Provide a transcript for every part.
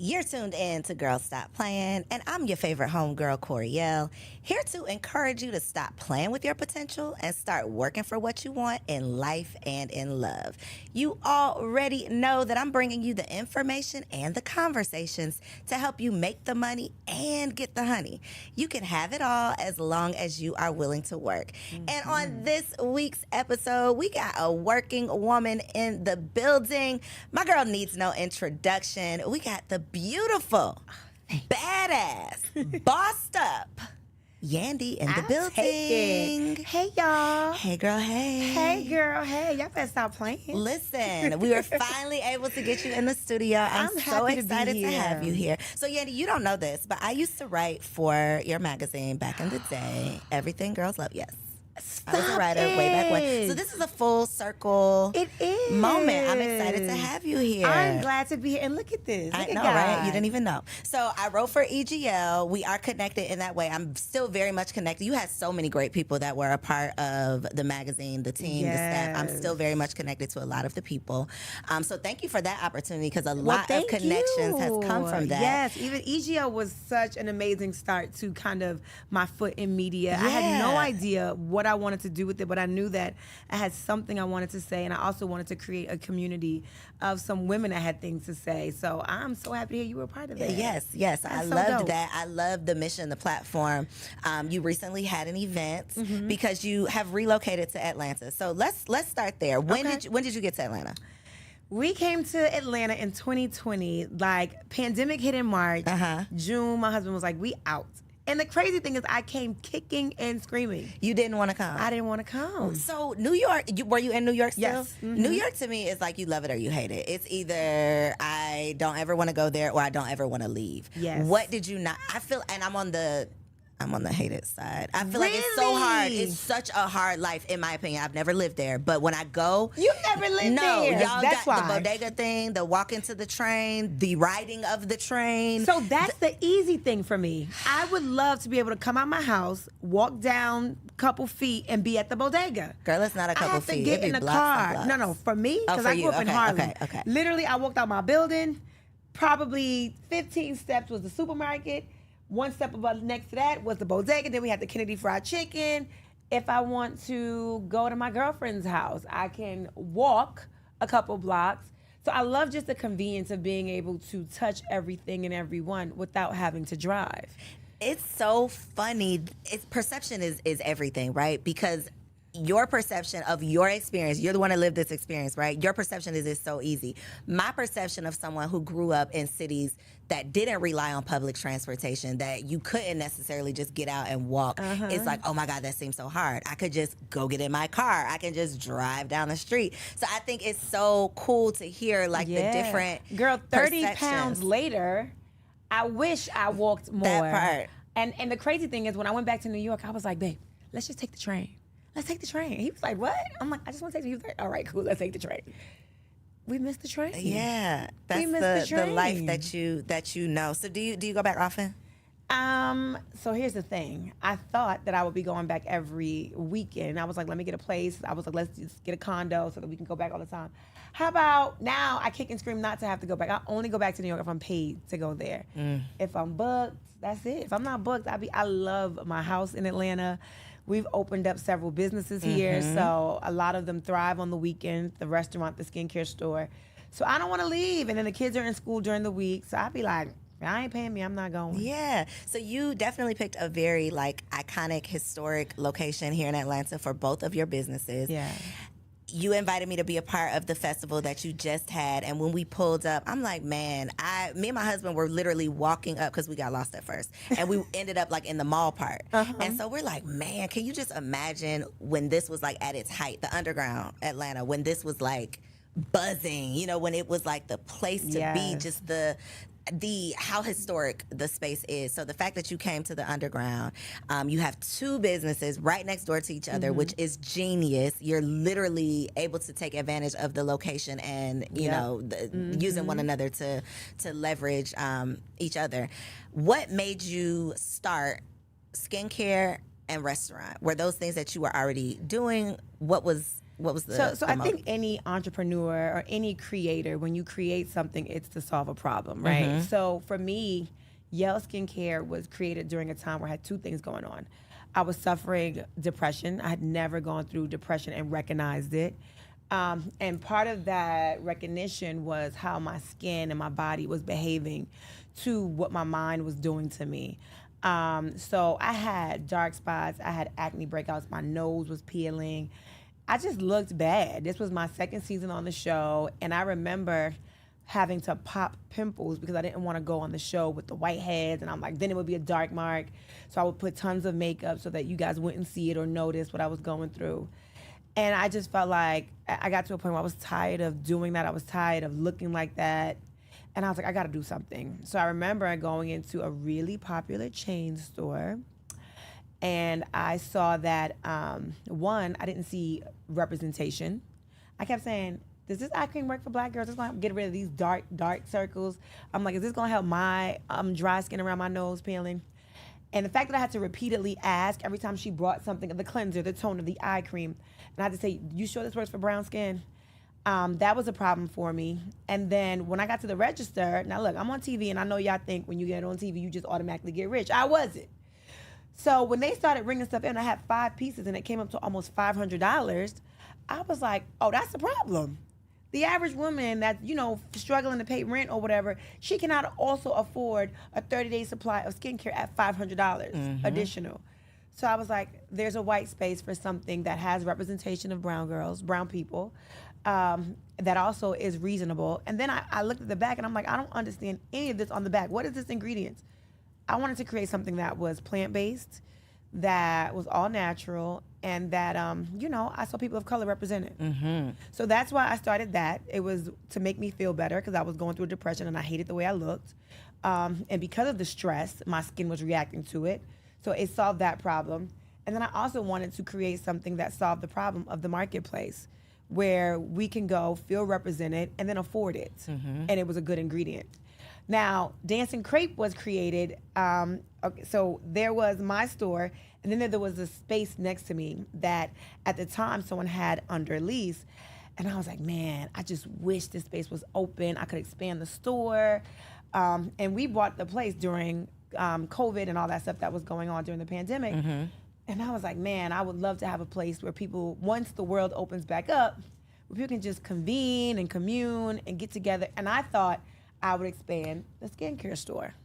You're tuned in to Girls Stop Playing, and I'm your favorite homegirl, Coriel, here to encourage you to stop playing with your potential and start working for what you want in life and in love. You already know that I'm bringing you the information and the conversations to help you make the money and get the honey. You can have it all as long as you are willing to work. And on this week's episode, we got a working woman in the building. My girl needs no introduction. We got the beautiful, badass, bossed up Yandy in the building. Hey, y'all. Hey, girl, hey. Hey, girl, hey. Y'all better stop playing. Listen, we were finally able to get you in the studio. I'm so happy excited to to be have here. you here. So, Yandy, you don't know this, but I used to write for your magazine back in the day, Everything Girls Love. Yes. I was a writer way back when. So this is a full circle It is. moment. I'm excited to have you here. I'm glad to be here. And look at this. I Look know, at right? God. You didn't even know. So I wrote for EGL. We are connected in that way. I'm still very much connected. You had so many great people that were a part of the magazine, the team, the staff. I'm Yes. still very much connected to a lot of the people. So thank you for that opportunity because a lot of thank connections you. has come from that. Yes, even EGL was such an amazing start to kind of my foot in media. I had no Yeah. idea what I wanted to do with it, but I knew that I had something I wanted to say, and I also wanted to create a community of some women that had things to say. So I'm so happy to hear you were a part of it. Yes, I so loved dope. that. I love the mission, the platform. You recently had an event because you have relocated to Atlanta. So let's start there. When did you get to Atlanta? We came to Atlanta in 2020. Like, pandemic hit in March. June, my husband was like, we out. And the crazy thing is I came kicking and screaming. You didn't want to come. I didn't want to come. So New York, were you in New York still? Yes. New York to me is like you love it or you hate it. It's either I don't ever want to go there or I don't ever want to leave. Yes. What did you not? I feel, and I'm on the hated side. I feel like it's so hard. Really? It's such a hard life, in my opinion. I've never lived there, but when I go, You never lived no, there. y'all That's got why. the bodega thing, the walk into the train, the riding of the train. So that's the easy thing for me. I would love to be able to come out my house, walk down a couple feet, and be at the bodega. Girl, it's not a I couple have to feet. get It'd be in a blocks and car. blocks. No, for me, Oh, because for I you. grew up in Okay, Harlem. okay. Literally, I walked out my building. Probably 15 steps was the supermarket. One step above next to that was the bodega. Then we had the Kennedy Fried Chicken. If I want to go to my girlfriend's house, I can walk a couple blocks. So I love just the convenience of being able to touch everything and everyone without having to drive. It's so funny. Perception is everything, right? Because your perception of your experience, you're the one that lived this experience, right? Your perception is so easy. My perception of someone who grew up in cities that didn't rely on public transportation, that you couldn't necessarily just get out and walk, it's like, oh my God, that seems so hard. I could just go get in my car. I can just drive down the street. So I think it's so cool to hear like the different Girl, 30 perceptions. pounds later, I wish I walked more. That part. And the crazy thing is when I went back to New York, I was like, babe, let's just take the train. Let's take the train. He was like, what? I'm like, I just want to take the train. He was like, all right, cool, let's take the train. We missed the train. Yeah, We missed that's the the life train. that you know. So do you go back often? So here's the thing. I thought that I would be going back every weekend. I was like, let me get a place. I was like, let's just get a condo so that we can go back all the time. How about now I kick and scream not to have to go back. I only go back to New York if I'm paid to go there. If I'm booked, that's it. If I'm not booked, I love my house in Atlanta. We've opened up several businesses here, so a lot of them thrive on the weekends, the restaurant, the skincare store. So I don't want to leave. And then the kids are in school during the week, so I'd be like, if I ain't paying me, I'm not going. Yeah. So you definitely picked a very like iconic, historic location here in Atlanta for both of your businesses. Yeah. You invited me to be a part of the festival that you just had, and when we pulled up, I'm like, man, me and my husband were literally walking up because we got lost at first, and we ended up like in the mall part. And so we're like, man, can you just imagine when this was like at its height, the underground Atlanta, when this was like buzzing, you know, when it was like the place to be, Yes. just the how historic the space is. So the fact that you came to the underground, you have two businesses right next door to each other, which is genius. You're literally able to take advantage of the location and you know using one another to leverage each other. What made you start skincare and restaurant? Were those things that you were already doing? What was What was the So the I motive? think any entrepreneur or any creator, when you create something, it's to solve a problem, right? So for me, Yell Skincare was created during a time where I had two things going on. I was suffering depression. I had never gone through depression and recognized it. And part of that recognition was how my skin and my body was behaving to what my mind was doing to me. So I had dark spots, I had acne breakouts, my nose was peeling. I just looked bad. This was my second season on the show, and I remember having to pop pimples because I didn't want to go on the show with the white heads, and I'm like, then it would be a dark mark. So I would put tons of makeup so that you guys wouldn't see it or notice what I was going through. And I just felt like I got to a point where I was tired of doing that. I was tired of looking like that. And I was like, I got to do something. So I remember going into a really popular chain store, and I saw that, one, I didn't see representation. I kept saying, does this eye cream work for black girls? It's going to get rid of these dark circles. I'm like, is this going to help my dry skin around my nose peeling? And the fact that I had to repeatedly ask every time she brought something, the cleanser, the toner, the eye cream, and I had to say, you sure this works for brown skin? That was a problem for me. And then when I got to the register, now look, I'm on TV, and I know y'all think when you get on TV, you just automatically get rich. I wasn't. So when they started bringing stuff in, I had 5 pieces, and it came up to almost $500. I was like, oh, that's the problem. The average woman that's, struggling to pay rent or whatever, she cannot also afford a 30-day supply of skincare at $500 additional. So I was like, there's a white space for something that has representation of brown girls, brown people, that also is reasonable. And then I looked at the back, and I'm like, I don't understand any of this on the back. What is this ingredients? I wanted to create something that was plant-based, that was all natural, and that, I saw people of color represented. So that's why I started that. It was to make me feel better because I was going through a depression and I hated the way I looked. And because of the stress, my skin was reacting to it. So it solved that problem. And then I also wanted to create something that solved the problem of the marketplace, where we can go, feel represented, and then afford it. And it was a good ingredient. Now, Dancing Crepe was created. So there was my store, and then there was a space next to me that at the time someone had under lease. And I was like, man, I just wish this space was open. I could expand the store. And we bought the place during COVID and all that stuff that was going on during the pandemic. And I was like, man, I would love to have a place where people, once the world opens back up, where people can just convene and commune and get together. And I thought I would expand the skincare store.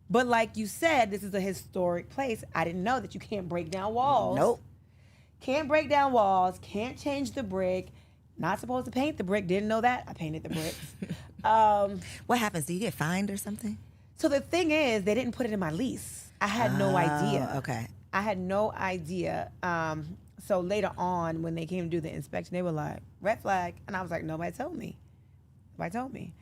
But like you said, this is a historic place. I didn't know that you can't break down walls. Nope. Can't break down walls, can't change the brick. Not supposed to paint the brick. Didn't know that. I painted the bricks. What happens? Do you get fined or something? So the thing is, they didn't put it in my lease. I had no idea. Okay. I had no idea. So later on, when they came to do the inspection, they were like, red flag. And I was like, nobody told me. Nobody told me.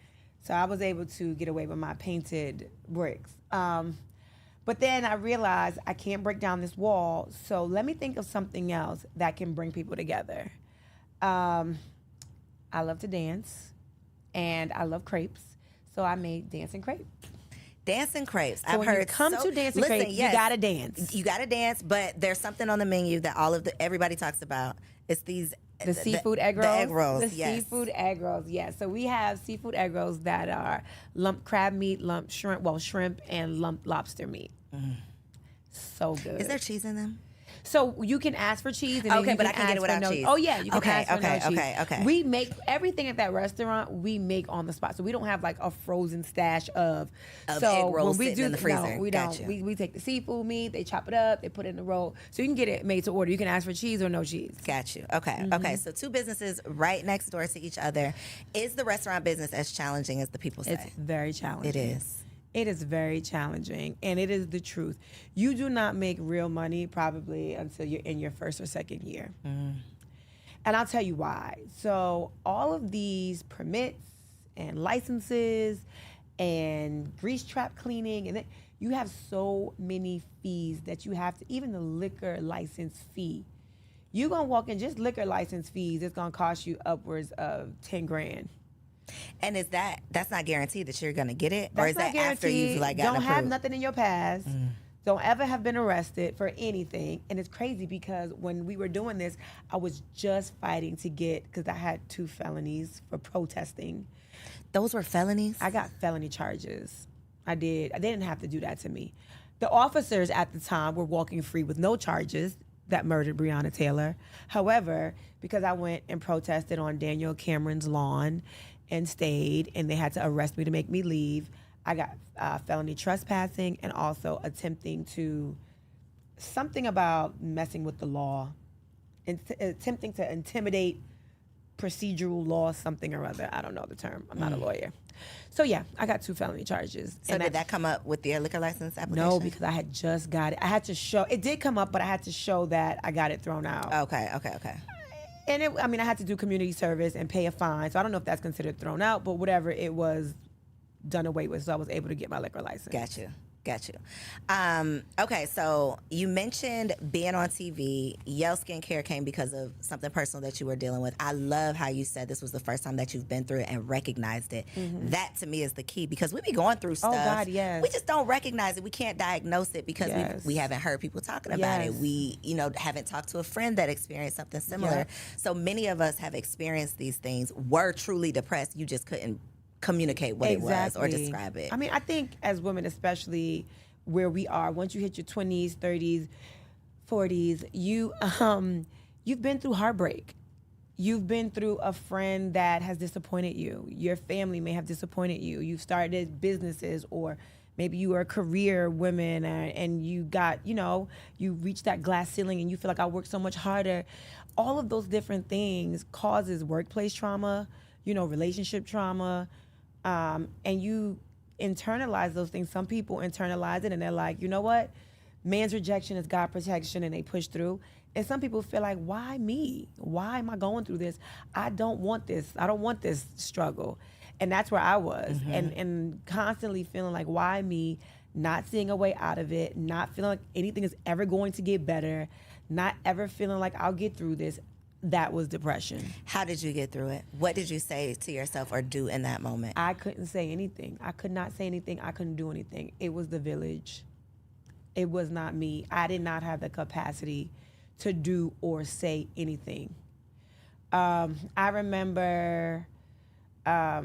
So I was able to get away with my painted bricks. But then I realized I can't break down this wall. So let me think of something else that can bring people together. I love to dance, and I love crepes. So I made Dancing Crepe. Dancing crepes. So I've when heard you come to Dancing Listen, Crepe, yes, you gotta dance. You gotta dance, but there's something on the menu that everybody talks about. It's these The seafood egg rolls? The egg rolls, The yes. seafood egg rolls, yes. So we have seafood egg rolls that are lump crab meat, lump shrimp, and lump lobster meat. So good. Is there cheese in them? So you can ask for cheese. And Okay, then you but I can can get it ask without for no cheese. Oh, yeah, you can Okay, ask for okay, no cheese. okay. We make everything at that restaurant, we make on the spot. So we don't have like a frozen stash of egg rolls when we sitting do, in the freezer. No, we Gotcha. don't. We take the seafood meat, they chop it up, they put it in the roll. So you can get it made to order. You can ask for cheese or no cheese. Got you. Okay. Okay. So two businesses right next door to each other. Is the restaurant business as challenging as the people say? It's very challenging. It is. It is very challenging, and it is the truth. You do not make real money probably until you're in your first or second year. And I'll tell you why. So all of these permits and licenses and grease trap cleaning, and then you have so many fees that you have to, even the liquor license fee. You're going to walk in, just liquor license fees, it's going to cost you upwards of 10 grand. And is that's not guaranteed that you're gonna get it, or That's is not that after you've guaranteed. like gotten Don't have approved? nothing in your past. Don't ever have been arrested for anything. And it's crazy because when we were doing this, I was just fighting to get, because I had 2 felonies for protesting. Those were felonies? I got felony charges. I did. They didn't have to do that to me. The officers at the time were walking free with no charges that murdered Breonna Taylor. However, because I went and protested on Daniel Cameron's lawn and stayed, and they had to arrest me to make me leave, I got felony trespassing and also attempting to, something about messing with the law, attempting to intimidate procedural law, something or other. I don't know the term. I'm not a lawyer. So yeah, I got 2 felony charges. So did that come up with your liquor license application? No, because I had just got it. I had to show, it did come up, but I had to show that I got it thrown out. Okay. And I had to do community service and pay a fine. So I don't know if that's considered thrown out, but whatever, it was done away with. So I was able to get my liquor license. Got you. Okay, so you mentioned being on TV. Yell Skincare came because of something personal that you were dealing with. I love how you said this was the first time that you've been through it and recognized it. Mm-hmm. That to me is the key, because we be going through stuff. Oh God, yes. We just don't recognize it. We can't diagnose it because we haven't heard people talking about it. We, haven't talked to a friend that experienced something similar. Yeah. So many of us have experienced these things, were truly depressed. You just couldn't communicate what it was or describe it. I mean, I think as women, especially where we are, once you hit your 20s, 30s, 40s, you've been through heartbreak. You've been through a friend that has disappointed you. Your family may have disappointed you. You've started businesses, or maybe you are a career woman and you got, you reached that glass ceiling and you feel like I worked so much harder. All of those different things causes workplace trauma, relationship trauma, and you internalize those things. Some people internalize it and they're like, you know what? Man's rejection is God protection, and they push through. And some people feel like, why me? Why am I going through this? I don't want this. I don't want this struggle. And that's where I was. Mm-hmm. And constantly feeling like, why me? Not seeing a way out of it, not feeling like anything is ever going to get better, not ever feeling like I'll get through this. That was depression. How did you get through it? What did you say to yourself or do in that moment? I couldn't say anything. I could not say anything. I couldn't do anything. It was the village. It was not me. I did not have the capacity to do or say anything. I remember, I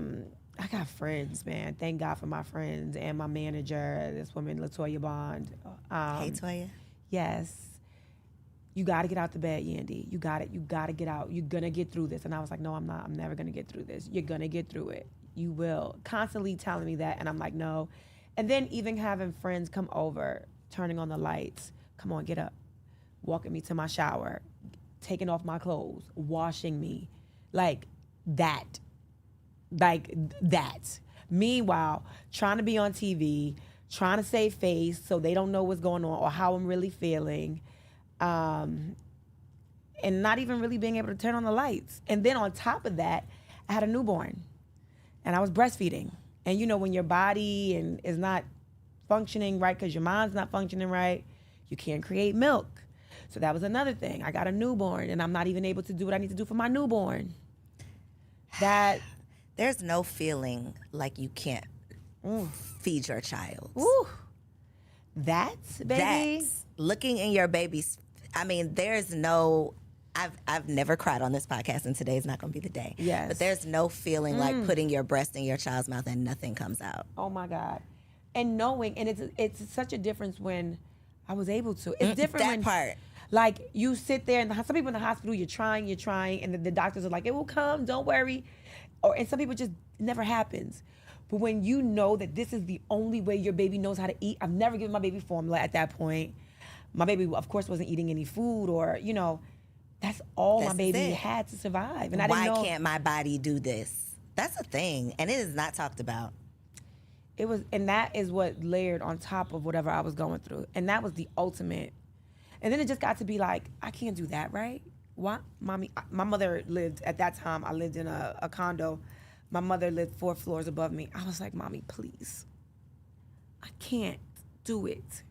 got friends, man. Thank God for my friends and my manager, this woman, LaToya Bond. Hey, Toya. Yes. You got to get out the bed, Yandy. You got it. You got to get out. You're going to get through this. And I was like, no, I'm not. I'm never going to get through this. You're going to get through it. You will. Constantly telling me that. And I'm like, no. And then even having friends come over, turning on the lights. Come on, get up. Walking me to my shower. Taking off my clothes. Washing me. Like that. Meanwhile, trying to be on TV, trying to save face so they don't know what's going on or how I'm really feeling. And not even really being able to turn on the lights. And then on top of that, I had a newborn and I was breastfeeding. And when your body is not functioning right because your mind's not functioning right, you can't create milk. So that was another thing. I got a newborn and I'm not even able to do what I need to do for my newborn. There's no feeling like you can't feed your child. Ooh. That's, baby. That's looking in your baby's. I mean, there's no. I've never cried on this podcast, and today's not going to be the day. Yes. But there's no feeling like putting your breast in your child's mouth and nothing comes out. Oh my God. And knowing, and it's such a difference when I was able to. It's different that part. Like you sit there, and some people in the hospital, you're trying, and the doctors are like, it will come, don't worry. And some people just, it never happens. But when you know that this is the only way your baby knows how to eat, I've never given my baby formula at that point. My baby, of course, wasn't eating any food or, that's all my baby had to survive. And I didn't know. Why can't my body do this? That's a thing, and it is not talked about. It was, and that is what layered on top of whatever I was going through. And that was the ultimate. And then it just got to be like, I can't do that, right? Why? Mommy, my mother lived, at that time, I lived in a condo. My mother lived 4 floors above me. I was like, Mommy, please. I can't do it.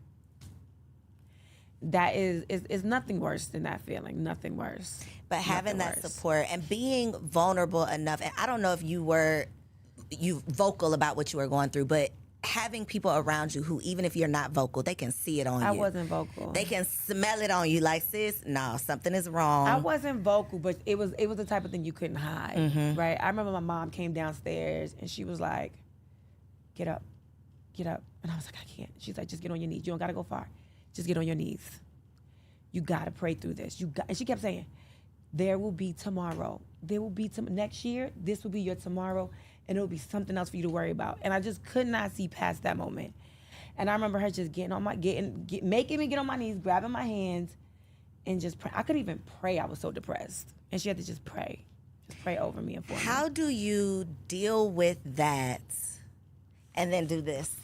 That is nothing worse than that feeling. Nothing worse. But having that support and being vulnerable enough, and I don't know if you vocal about what you were going through, but having people around you who, even if you're not vocal, they can see it on you. I wasn't vocal. They can smell it on you, like, sis, no, something is wrong. I wasn't vocal, but it was the type of thing you couldn't hide, Mm-hmm. right? I remember my mom came downstairs and she was like, get up. And I was like, I can't. She's like, just get on your knees. You don't got to go far. Just get on your knees. You got to pray through this. And she kept saying, there will be tomorrow. There will be next year. This will be your tomorrow, and it will be something else for you to worry about. And I just could not see past that moment. And I remember her just making me get on my knees, grabbing my hands, and just pray. I couldn't even pray. I was so depressed, and she had to just pray over me and for me. How do you deal with that, and then do this?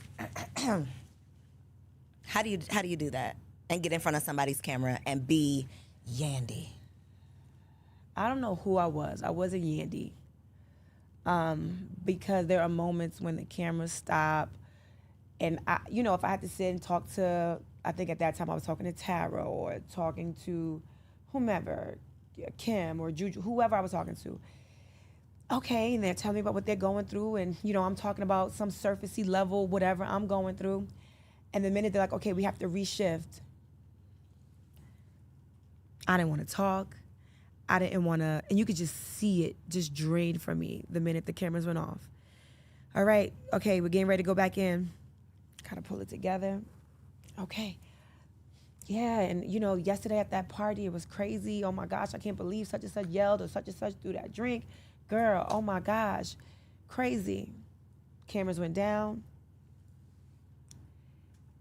How do you do that and get in front of somebody's camera and be Yandy? I don't know who I was. I wasn't Yandy. Because there are moments when the cameras stop, and if I had to sit and talk to, I think at that time I was talking to Tara or talking to whomever, Kim or Juju, whoever I was talking to. Okay, and they're telling me about what they're going through, and I'm talking about some surfacey level, whatever I'm going through. And the minute they're like, okay, we have to reshift, I didn't want to talk. I didn't want to, and you could just see it just drain from me the minute the cameras went off. All right, okay, we're getting ready to go back in. Kind of pull it together. Okay. Yeah, and yesterday at that party, it was crazy. Oh my gosh, I can't believe such and such yelled or such and such threw that drink. Girl, oh my gosh, crazy. Cameras went down.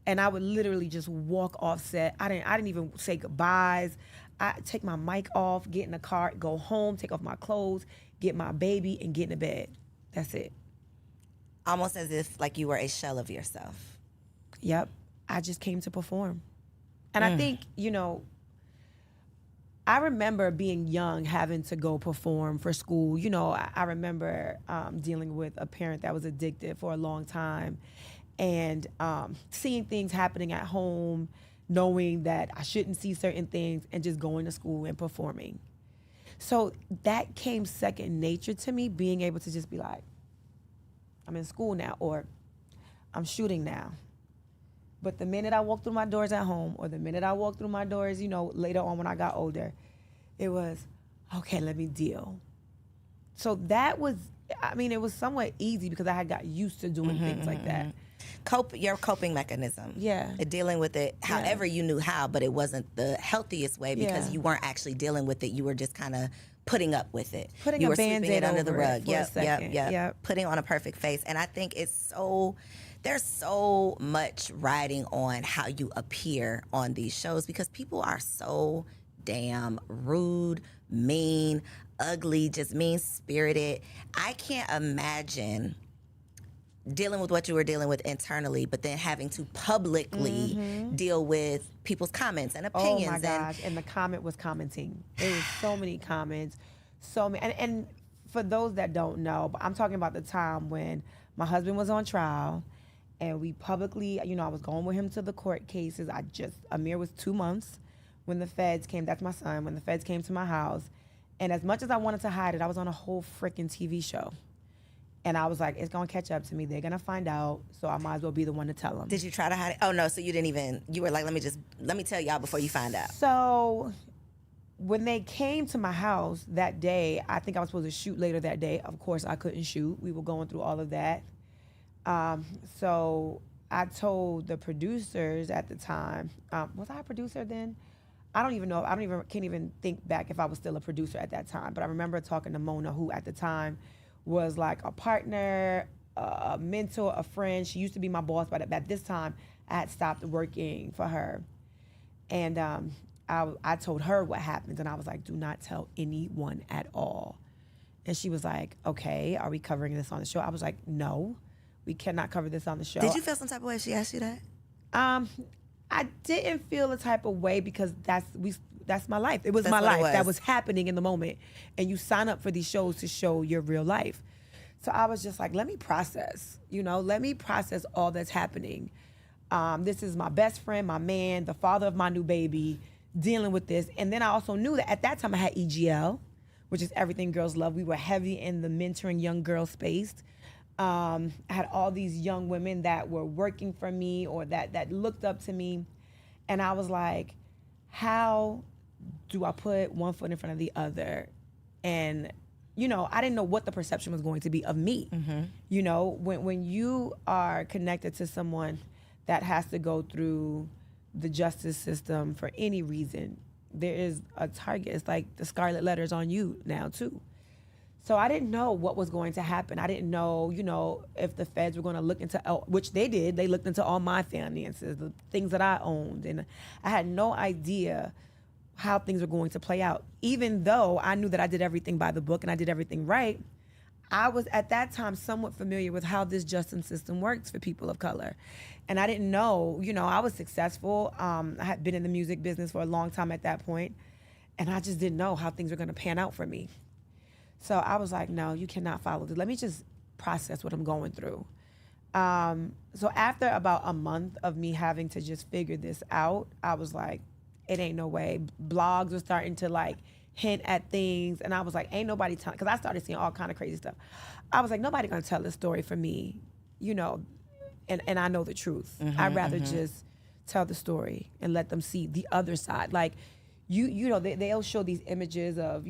And I would literally just walk off set. I didn't even say goodbyes. I take my mic off, get in the car, go home, take off my clothes, get my baby, and get in the bed. That's it. Almost as if like you were a shell of yourself. Yep. I just came to perform. And I think, I remember being young, having to go perform for school. I remember dealing with a parent that was addicted for a long time, and seeing things happening at home, knowing that I shouldn't see certain things, and just going to school and performing. So that came second nature to me, being able to just be like, I'm in school now, or I'm shooting now. But the minute I walked through my doors at home, or the minute I walked through my doors, later on when I got older, it was, okay, let me deal. So that was, it was somewhat easy because I had got used to doing things like that. Your coping mechanism. Yeah. Dealing with it however you knew how, but it wasn't the healthiest way because you weren't actually dealing with it. You were just kind of putting up with it. Putting you a were sweeping Band-Aid it under the over rug. it for a second. Yep. Putting on a perfect face. And I think there's so much riding on how you appear on these shows because people are so damn rude, mean, ugly, just mean-spirited. I can't imagine dealing with what you were dealing with internally, but then having to publicly deal with people's comments and opinions. Oh my gosh, and the comment was commenting. There was so many comments, so many. And for those that don't know, I'm talking about the time when my husband was on trial, and we publicly, I was going with him to the court cases. Amir was 2 months when the feds came. That's my son. When the feds came to my house, and as much as I wanted to hide it, I was on a whole freaking TV show. And I was like, it's going to catch up to me. They're going to find out, so I might as well be the one to tell them. Did you try to hide it? Oh, no, so you didn't even, you were like, let me tell y'all before you find out. So when they came to my house that day, I think I was supposed to shoot later that day. Of course, I couldn't shoot. We were going through all of that. So I told the producers at the time, was I a producer then? I don't even know. Can't even think back if I was still a producer at that time. But I remember talking to Mona, who at the time was like a partner, a mentor, a friend. She used to be my boss, but at this time, I had stopped working for her. And I told her what happened, and I was like, do not tell anyone at all. And she was like, okay, are we covering this on the show? I was like, no, we cannot cover this on the show. Did you feel some type of way if she asked you that? I didn't feel a type of way because that's my life. It was That's my what it life was. that was happening in the moment. And you sign up for these shows to show your real life. So I was just like, let me process, let me process all that's happening. This is my best friend, my man, the father of my new baby, dealing with this. And then I also knew that at that time I had EGL, which is Everything Girls Love. We were heavy in the mentoring young girl space. I had all these young women that were working for me or that looked up to me. And I was like, how do I put one foot in front of the other? And, I didn't know what the perception was going to be of me. When you are connected to someone that has to go through the justice system for any reason, there is a target. It's like the scarlet letters on you now too. So I didn't know what was going to happen. I didn't know, if the feds were going to look into, which they did. They looked into all my finances, the things that I owned. And I had no idea how things were going to play out. Even though I knew that I did everything by the book and I did everything right, I was at that time somewhat familiar with how this justice system works for people of color. And I didn't know, I was successful. I had been in the music business for a long time at that point, and I just didn't know how things were going to pan out for me. So I was like, no, you cannot follow this. Let me just process what I'm going through. So after about a month of me having to just figure this out, I was like, it ain't no way. Blogs were starting to like hint at things, and I was like, ain't nobody telling, because I started seeing all kind of crazy stuff. I was like, nobody gonna tell this story for me, and I know the truth. I'd rather just tell the story and let them see the other side. Like, they'll show these images of,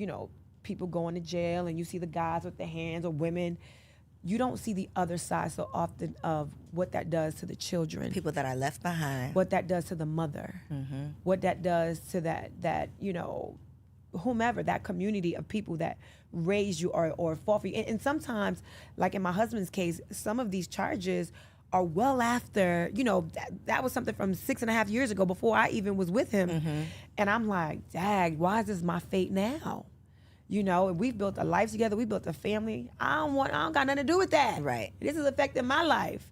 people going to jail, and you see the guys with their hands, or women. You don't see the other side so often of what that does to the children. People that are left behind. What that does to the mother. What that does to that whomever, that community of people that raised you or fought for you. And sometimes, like in my husband's case, some of these charges are well after, that was something from 6.5 years ago before I even was with him. And I'm like, dag, why is this my fate now? We've built a life together. We built a family. I don't got nothing to do with that. Right. This is affecting my life.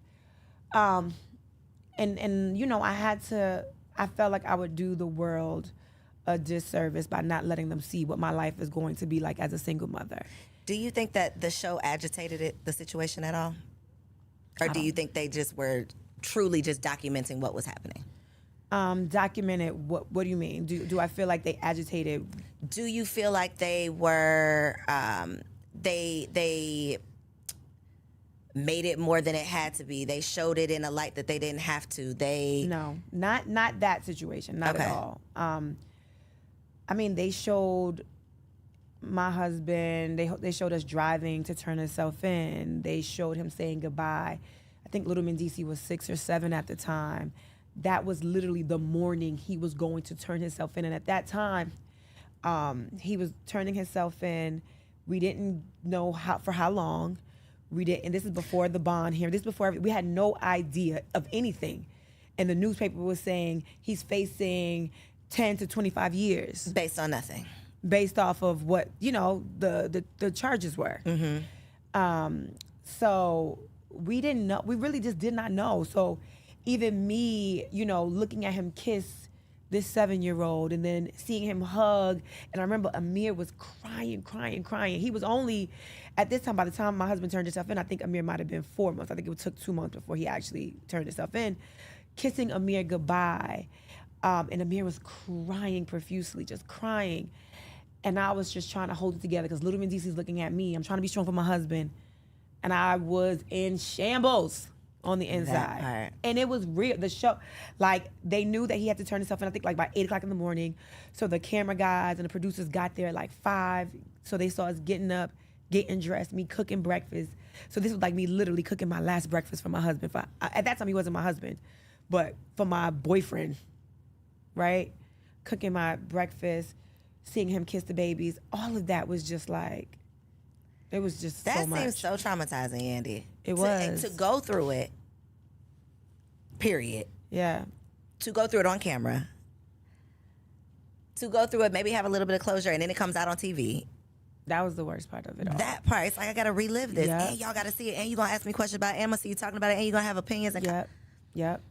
And I felt like I would do the world a disservice by not letting them see what my life is going to be like as a single mother. Do you think that the show agitated the situation at all? Or do you think they just were truly just documenting what was happening? Documented, what do you mean? Do I feel like they agitated? Do you feel like they were, they made it more than it had to be? They showed it in a light that they didn't have to? No, not that situation, not at all. They showed my husband, they showed us driving to turn himself in. They showed him saying goodbye. I think little Mendecees was 6 or 7 at the time. That was literally the morning he was going to turn himself in. And at that time, he was turning himself in. We didn't know for how long. And this is before the bond hearing. This is before, we had no idea of anything. And the newspaper was saying he's facing 10 to 25 years. Based on nothing. Based off of what, the charges were. So we didn't know. We really just did not know. So even me, looking at him kiss this 7-year-old and then seeing him hug. And I remember Amir was crying. He was only, at this time, by the time my husband turned himself in, I think Amir might have been 4 months. I think it took 2 months before he actually turned himself in. Kissing Amir goodbye. And Amir was crying profusely, just crying. And I was just trying to hold it together because little Mendecees looking at me. I'm trying to be strong for my husband. And I was in shambles on the inside. And it was real. The show, like, they knew that he had to turn himself in, I think, like by 8 o'clock in the morning. So the camera guys and the producers got there at like 5. So they saw us getting up, getting dressed, me cooking breakfast. So this was like me literally cooking my last breakfast for my husband. At that time, he wasn't my husband, but for my boyfriend, right? Cooking my breakfast, seeing him kiss the babies. All of that was just like, it was just so much. That seems so traumatizing, Yandy. It was. To go through it, period. Yeah. To go through it on camera. To go through it, maybe have a little bit of closure, and then it comes out on TV. That was the worst part of it all. That part, it's like I got to relive this. Yep. And y'all got to see it. And you're going to ask me questions about it. And I'm going to see you talking about it. And you're going to have opinions. And Yep.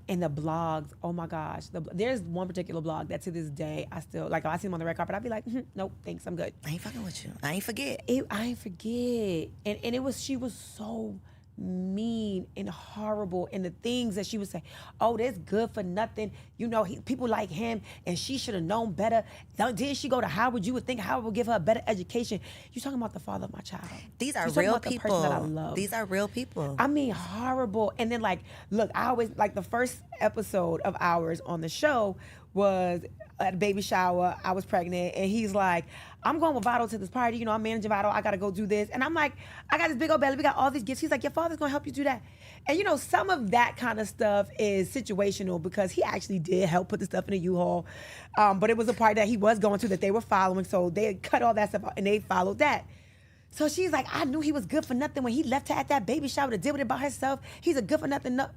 And the blogs, oh my gosh. There's one particular blog that to this day, I still, like, if I see him on the red carpet, I'd be like, nope, thanks, I'm good. I ain't fucking with you. I ain't forget. I ain't forget. And it was, she was so mean and horrible, and the things that she would say, oh, that's good for nothing, people like him, and she should have known better. Didn't she go to Howard? You would think Howard would give her a better education. You're talking about the father of my child. These are You're talking real about the person that I people. love. These are real people. I mean, horrible. And then, like, look, I always, like, the first episode of ours on the show was at a baby shower. I was pregnant, and he's like, I'm going with Vado to this party. I'm managing Vado. I got to go do this. And I'm like, I got this big old belly. We got all these gifts. He's like, your father's going to help you do that. And, some of that kind of stuff is situational because he actually did help put the stuff in a U-Haul. But it was a party that he was going to that they were following. So they cut all that stuff out, and they followed that. So she's like, I knew he was good for nothing when he left her at that baby shower to deal with it by herself. He's a good for nothing. No.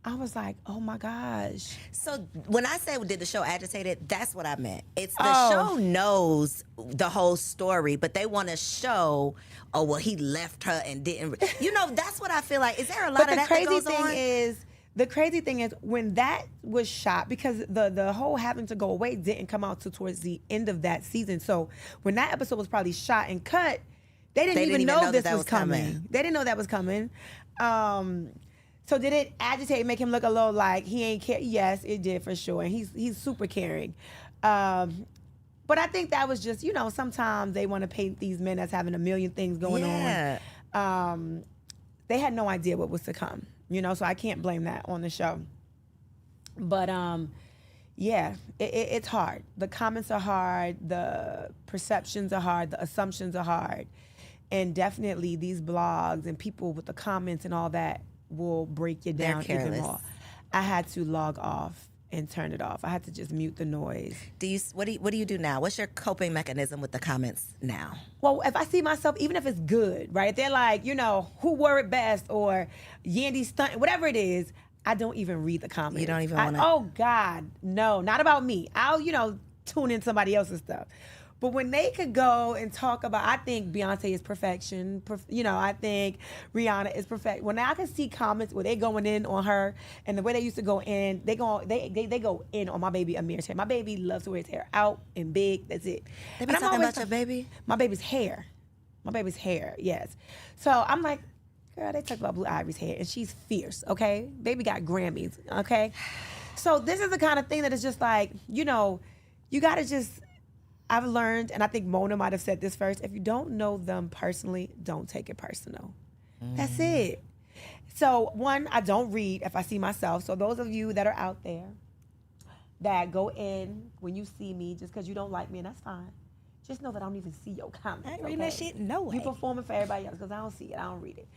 I was like, oh my gosh. So when I say did the show agitate it, that's what I meant. It's the show knows the whole story, but they want to show, oh, well, he left her and didn't. That's what I feel like. Is there a lot of that goes on? The crazy thing is when that was shot, because the whole having to go away didn't come out till towards the end of that season. So when that episode was probably shot and cut, they didn't even know this was coming. They didn't know that was coming. So did it agitate, make him look a little like he ain't care? Yes, it did for sure. And he's super caring. But I think that was just, sometimes they want to paint these men as having a million things going on. They had no idea what was to come, so I can't blame that on the show. But it's hard. The comments are hard. The perceptions are hard. The assumptions are hard. And definitely these blogs and people with the comments and all that will break you down even more. I had to log off and turn it off. I had to just mute the noise. What do you do now? What's your coping mechanism with the comments now? Well, if I see myself, even if it's good, right? If they're like, who wore it best or Yandy stunt, whatever it is, I don't even read the comments. You don't even want to? Oh God, no, not about me. I'll, tune in somebody else's stuff. But when they could go and talk about, I think Beyonce is perfection. I think Rihanna is perfect. When I can see comments where they going in on her and the way they used to go in, they go in on my baby Amir's hair. My baby loves to wear his hair out and big. That's it. They be talking about your baby? My baby's hair. My baby's hair, yes. So I'm like, girl, they talk about Blue Ivy's hair, and she's fierce, okay? Baby got Grammys, okay? So this is the kind of thing that is just like, you got to just... I've learned, and I think Mona might have said this first, if you don't know them personally, don't take it personal. That's it. So, one, I don't read if I see myself. So those of you that are out there that go in when you see me just because you don't like me, and that's fine. Just know that I don't even see your comments. I ain't reading that shit, no way. You performing for everybody else because I don't see it. I don't read it.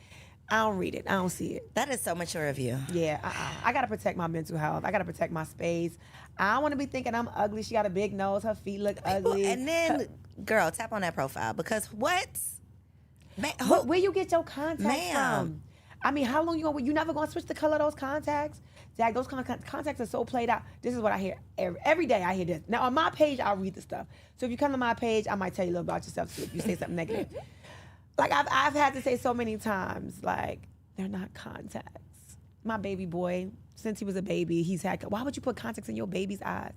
I don't read it. I don't see it. That is so mature of you. Yeah, I got to protect my mental health. I got to protect my space. I don't want to be thinking I'm ugly. She got a big nose. Her feet look ugly. And then, girl, tap on that profile because what? Man, where you get your contacts from? I mean, how long you never going to switch the color of those contacts? Zach, those contacts are so played out. This is what I hear. Every day I hear this. Now, on my page, I'll read the stuff. So if you come to my page, I might tell you a little about yourself too if you say something negative. Like, I've had to say so many times, like, they're not contacts. My baby boy, since he was a baby, why would you put contacts in your baby's eyes?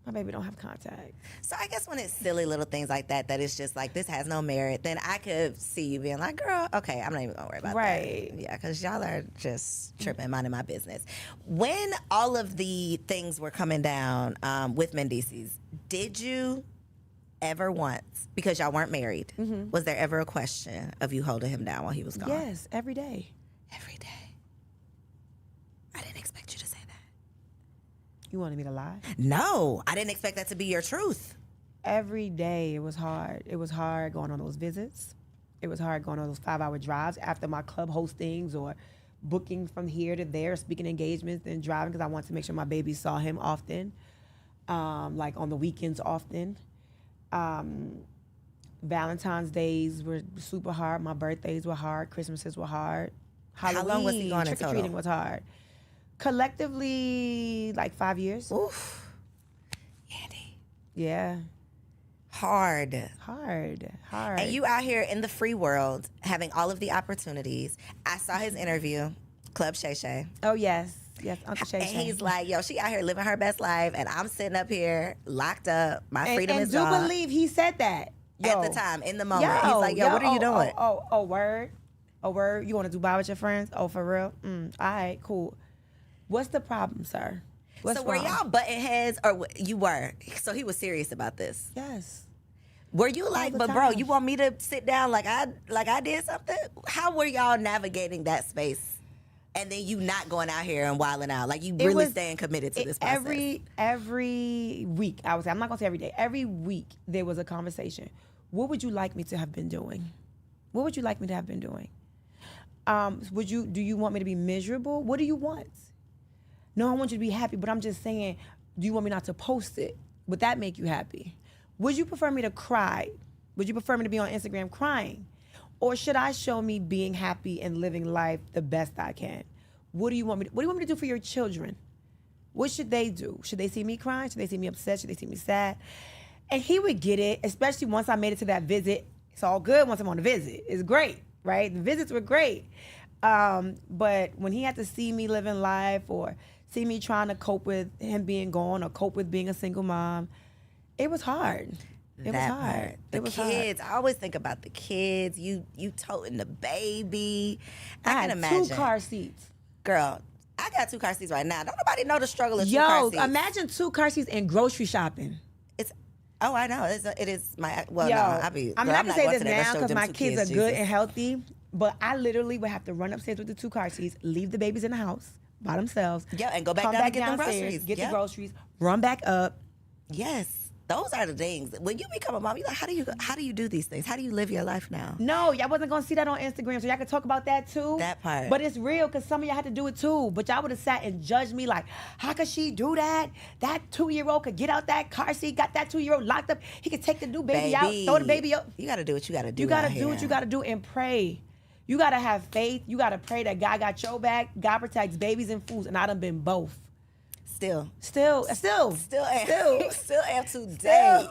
My baby don't have contacts. So I guess when it's silly little things like that it's just like, this has no merit, then I could see you being like, girl, okay, I'm not even gonna worry about that. Right. Yeah, because y'all are just tripping, minding my business. When all of the things were coming down with Mendecees, did you ever once, because y'all weren't married, was there ever a question of you holding him down while he was gone? Yes, every day. Every day. I didn't expect you to say that. You wanted me to lie? No, I didn't expect that to be your truth. Every day it was hard. It was hard going on those visits. It was hard going on those 5-hour drives after my club hostings or booking from here to there, speaking engagements, then driving because I wanted to make sure my baby saw him often, like on the weekends often. Valentine's days were super hard. My birthdays were hard. Christmases were hard. Halloween, how long was he gone in total? Trick-or-treating was hard. Collectively, like 5 years. Oof. Yandy. Yeah. Hard. And you out here in the free world having all of the opportunities. I saw his interview, Club Shay Shay. Oh, yes. Yes, Uncle Shay Shay. And he's like, yo, she out here living her best life, and I'm sitting up here locked up. My freedom is gone. And do believe he said that. Yo. At the time, in the moment. He's like, yo, what are you doing? Word. Oh, word? You want to Dubai with your friends? Oh, for real? All right, cool. What's the problem, sir? What's So were wrong? y'all butting heads, or you were? So he was serious about this. Yes. Were you like, the but bro, time. you want me to sit down like I did something? How were y'all navigating that space? And then you not going out here and wilding out, like you really staying committed to this process. Every week, I would say, I'm not gonna say every day. Every week there was a conversation. What would you like me to have been doing? What would you like me to have been doing? Do you want me to be miserable? What do you want? No, I want you to be happy, but I'm just saying, do you want me not to post it? Would that make you happy? Would you prefer me to cry? Would you prefer me to be on Instagram crying? Or should I show me being happy and living life the best I can? What do you want me to do for your children? What should they do? Should they see me crying? Should they see me upset? Should they see me sad? And he would get it, especially once I made it to that visit. It's all good once I'm on the visit. It's great, right? The visits were great. But when he had to see me living life or see me trying to cope with him being gone or cope with being a single mom, it was hard. It was hard. The kids. I always think about the kids. You toting the baby. I can imagine. 2 car seats. Girl, I got 2 car seats right now. Don't nobody know the struggle of 2 car seats. Imagine 2 car seats and grocery shopping. Oh, I know. It is my. Well, Yo, no, I'm not gonna say this now because my kids kids are good and healthy. But I literally would have to run upstairs with the 2 car seats, leave the babies in the house by themselves. Yeah, and go back down and get them groceries. Get the groceries, run back up. Yes. Those are the things. When you become a mom, you're like, how do you do these things? How do you live your life now? No, y'all wasn't gonna see that on Instagram, so y'all could talk about that too. That part. But it's real because some of y'all had to do it too. But y'all would have sat and judged me like, how could she do that? That 2-year-old could get out that car seat, got that 2-year-old locked up. He could take the new baby out, throw the baby up. You gotta do what you gotta do. You gotta do what you gotta do and pray. You gotta have faith. You gotta pray that God got your back. God protects babies and fools, and I done been both. Still am today.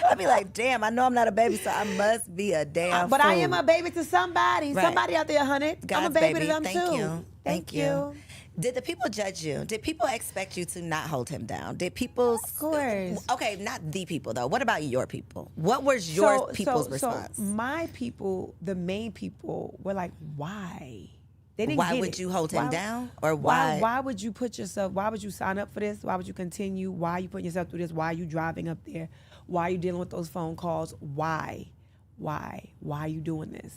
I be like, damn, I know I'm not a baby, so I must be a damn but fool. I am a baby to somebody. Right. Somebody out there, 100. God's I'm a baby baby. to them Thank too. you. Thank you. Did the people judge you? Did people expect you to not hold him down? Did people? Of course. Okay, not the people though. What about your people? What was your people's response? So my people, the main people, were like, why? They didn't Why get would it. you hold him Why- down? Or why? Why would you put yourself? Why would you sign up for this? Why would you continue? Why are you putting yourself through this? Why are you driving up there? Why are you dealing with those phone calls? Why? Why are you doing this?